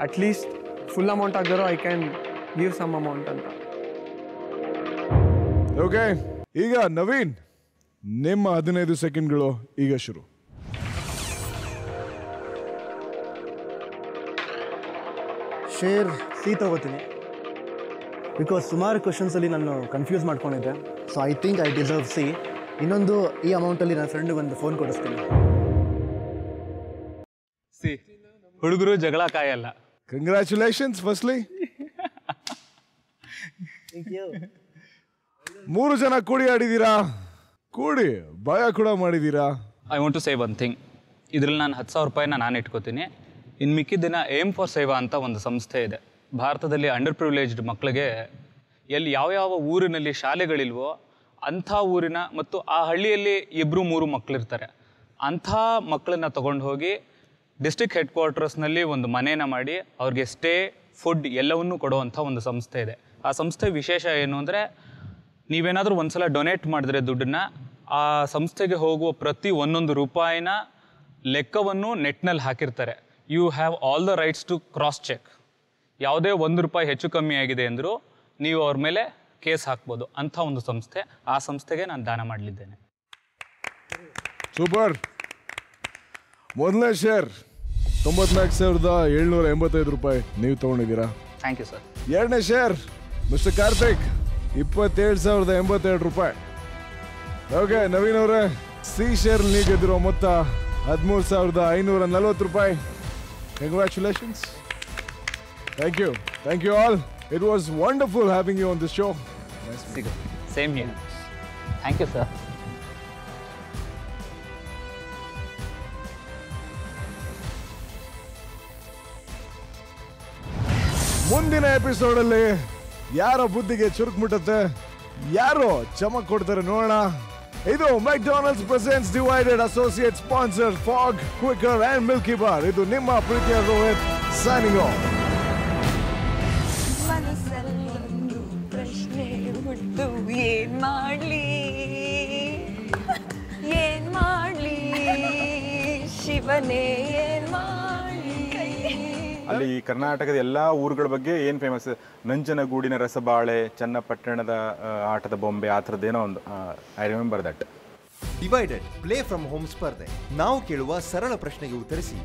ಅಟ್ಲೀಸ್ಟ್ ಫುಲ್ ಅಮೌಂಟ್ ಆಗಿರೋ I can give some amount ಅಂತ. ಓಕೆ, ಈಗ ನವೀನ್, ನಿಮ್ಮ 15 ಸೆಕೆಂಡ್ಗಳು ಈಗ ಶುರು. ಶೇರ್ ಸಿ ತಗೋತೀನಿ. ಬಿಕಾಸ್ ಸುಮಾರು ಕ್ವಶನ್ಸಲ್ಲಿ ನಾನು ಕನ್ಫ್ಯೂಸ್ ಮಾಡ್ಕೊಂಡಿದ್ದೆ. So I think I deserve C. ಇನ್ನೊಂದು, ಈ ಅಮೌಂಟಲ್ಲಿ ನನ್ನ ಫ್ರೆಂಡಿಗೆ ಒಂದು ಫೋನ್ ಕೊಡಿಸ್ತೀನಿ. ಸಿ, ಹುಡುಗರು ಜಗಳ ಕಾಯಲ್ಲ. Congratulations firstly. 3 ಜನ ಕೂಡಿ ಆಡಿದ್ದೀರಾ, ಕೂಡಿ ಭಯ ಕೂಡ ಮಾಡಿದ್ದೀರಾ. I want to save one thing. ಇದರಲ್ಲಿ ನಾನು 10,000 ರೂಪಾಯಿನ ನಾನು ಇಟ್ಕೋತೀನಿ. ಇನ್ನು ಮಿಕ್ಕಿದ್ದಿನ ಏಮ್ ಫಾರ್ ಸೇವಾ ಅಂತ ಒಂದು ಸಂಸ್ಥೆ ಇದೆ. ಭಾರತದಲ್ಲಿ ಅಂಡರ್ ಪ್ರಿವಿಲೇಜ್ಡ್ ಮಕ್ಕಳಿಗೆ ಎಲ್ಲಿ ಯಾವ್ಯಾವ ಊರಿನಲ್ಲಿ ಶಾಲೆಗಳಿಲ್ವೋ ಅಂಥ ಊರಿನ ಮತ್ತು ಆ ಹಳ್ಳಿಯಲ್ಲಿ 2-3 ಮಕ್ಕಳಿರ್ತಾರೆ. ಅಂಥ ಮಕ್ಕಳನ್ನ ತೊಗೊಂಡು ಹೋಗಿ ಡಿಸ್ಟ್ರಿಕ್ಟ್ ಹೆಡ್ ಕ್ವಾರ್ಟರ್ಸ್ನಲ್ಲಿ ಒಂದು ಮನೇನ ಮಾಡಿ ಅವ್ರಿಗೆ ಸ್ಟೇ, ಫುಡ್ ಎಲ್ಲವನ್ನೂ ಕೊಡುವಂಥ ಒಂದು ಸಂಸ್ಥೆ ಇದೆ. ಆ ಸಂಸ್ಥೆ ವಿಶೇಷ ಏನು ಅಂದರೆ, ನೀವೇನಾದರೂ ಒಂದು ಸಲ ಡೊನೇಟ್ ಮಾಡಿದ್ರೆ ದುಡ್ಡನ್ನ, ಆ ಸಂಸ್ಥೆಗೆ ಹೋಗುವ ಪ್ರತಿ 1 ರೂಪಾಯಿನ ಲೆಕ್ಕವನ್ನು ನೆಟ್ನಲ್ಲಿ ಹಾಕಿರ್ತಾರೆ. You have all the rights to cross check. ಯಾವುದೇ 1 ರೂಪಾಯಿ ಹೆಚ್ಚು ಕಮ್ಮಿ ಆಗಿದೆ ಅಂದರೂ ನೀವು ಅವ್ರ ಮೇಲೆ ಕೇಸ್ ಹಾಕ್ಬೋದು. ಅಂಥ ಒಂದು ಸಂಸ್ಥೆ. ಆ ಸಂಸ್ಥೆಗೆ ನಾನು ದಾನ ಮಾಡಲಿದ್ದೇನೆ. ಸೂಪರ್. ಮೊದಲನೇ ಶೇರ್ 94,785 ರೂಪಾಯಿ ನೀವು ತಗೊಂಡಿದ್ದೀರಾ. Thank you sir. ಎರಡನೇ ಶೇರ್ ಮಿಸ್ಟರ್ ಕಾರ್ತಿಕ್ 27,082 ರೂಪಾಯಿ. ಓಕೆ, ನವೀನ್ ಅವರೇ, ಸಿ ಶೇರ್ ನೀವು ಗೆದ್ದಿರೋ ಮೊತ್ತ 13,540 ರೂಪಾಯಿ. Congratulations. Thank you all. It was wonderful having you on this show. Same here. Thank you sir. ಮುಂದಿನ ಎಪಿಸೋಡಲ್ಲಿ ಯಾರ ಬುದ್ಧಿಗೆ ಚುರುಕು ಮುಟ್ಟುತ್ತೆ, ಯಾರು ಚಮಕ್ ಕೊಡ್ತಾರೆ ನೋಡೋಣ. ಇದು McDonald's presents divided associate sponsor fog, Quikr and Milky bar. ಇದು ನಿಮ್ಮ ಪ್ರೀತಿಯ ರೋಹಿತ್ ಸೈನಿಂಗ್ ಆಫ್. ಮನಸ್ಸಲ್ಲೊಂದು ಪ್ರಶ್ನೆ ಹುಟ್ಟು ಏನ್ ಮಾಡ್ಲಿ ಶಿವನೇ ಏನ್ ಮಾಡ್ಲಿ. ಅಲ್ಲಿ ಕರ್ನಾಟಕದ ಎಲ್ಲ ಊರುಗಳ ಬಗ್ಗೆ ಏನು ಫೇಮಸ್? ನಂಜನಗೂಡಿನ ರಸಬಾಳೆ, ಚನ್ನಪಟ್ಟಣದ ಆಟದ ಬೊಂಬೆ, ಆ ಥರದ್ದೇನೋ ಒಂದು I remember that. Divided play from home ಸ್ಪರ್ಧೆ. ನಾವು ಕೇಳುವ ಸರಳ ಪ್ರಶ್ನೆಗೆ ಉತ್ತರಿಸಿ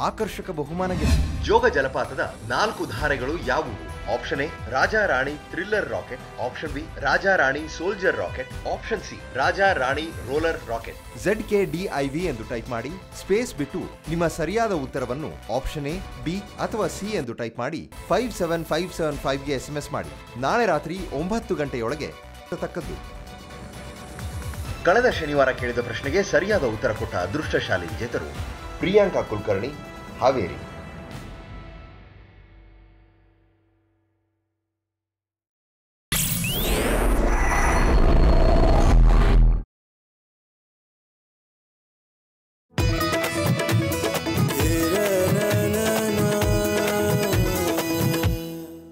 ಆಕರ್ಷಕ ಬಹುಮಾನ ಗೆಲ್ಲಿ. ಜೋಗ ಜಲಪಾತದ 4 ಧಾರೆಗಳು ಯಾವುವು? Option A Raja Rani thriller rocket, option B Raja Rani soldier rocket, option C Raja Rani roller rocket. ZKDIV ಎಂದು ಟೈಪ್ ಮಾಡಿ ಸ್ಪೇಸ್ ಬಿಟ್ಟು ನಿಮ್ಮ ಸರಿಯಾದ ಉತ್ತರವನ್ನು ಆಪ್ಷನ್ ಎ, ಬಿ ಅಥವಾ ಸಿ ಎಂದು ಟೈಪ್ ಮಾಡಿ 57575ಗೆ SMS ಮಾಡಿ. ನಾಳೆ ರಾತ್ರಿ 9 ಗಂಟೆಯೊಳಗೆ ತಕ್ಕದ್ದು. ಕಳೆದ ಶನಿವಾರ ಕೇಳಿದ ಪ್ರಶ್ನೆಗೆ ಸರಿಯಾದ ಉತ್ತರ ಕೊಟ್ಟ ಅದೃಷ್ಟಶಾಲಿ ವಿಜೇತರು ಪ್ರಿಯಾಂಕಾ ಕುಲಕರ್ಣಿ, ಹಾವೇರಿ.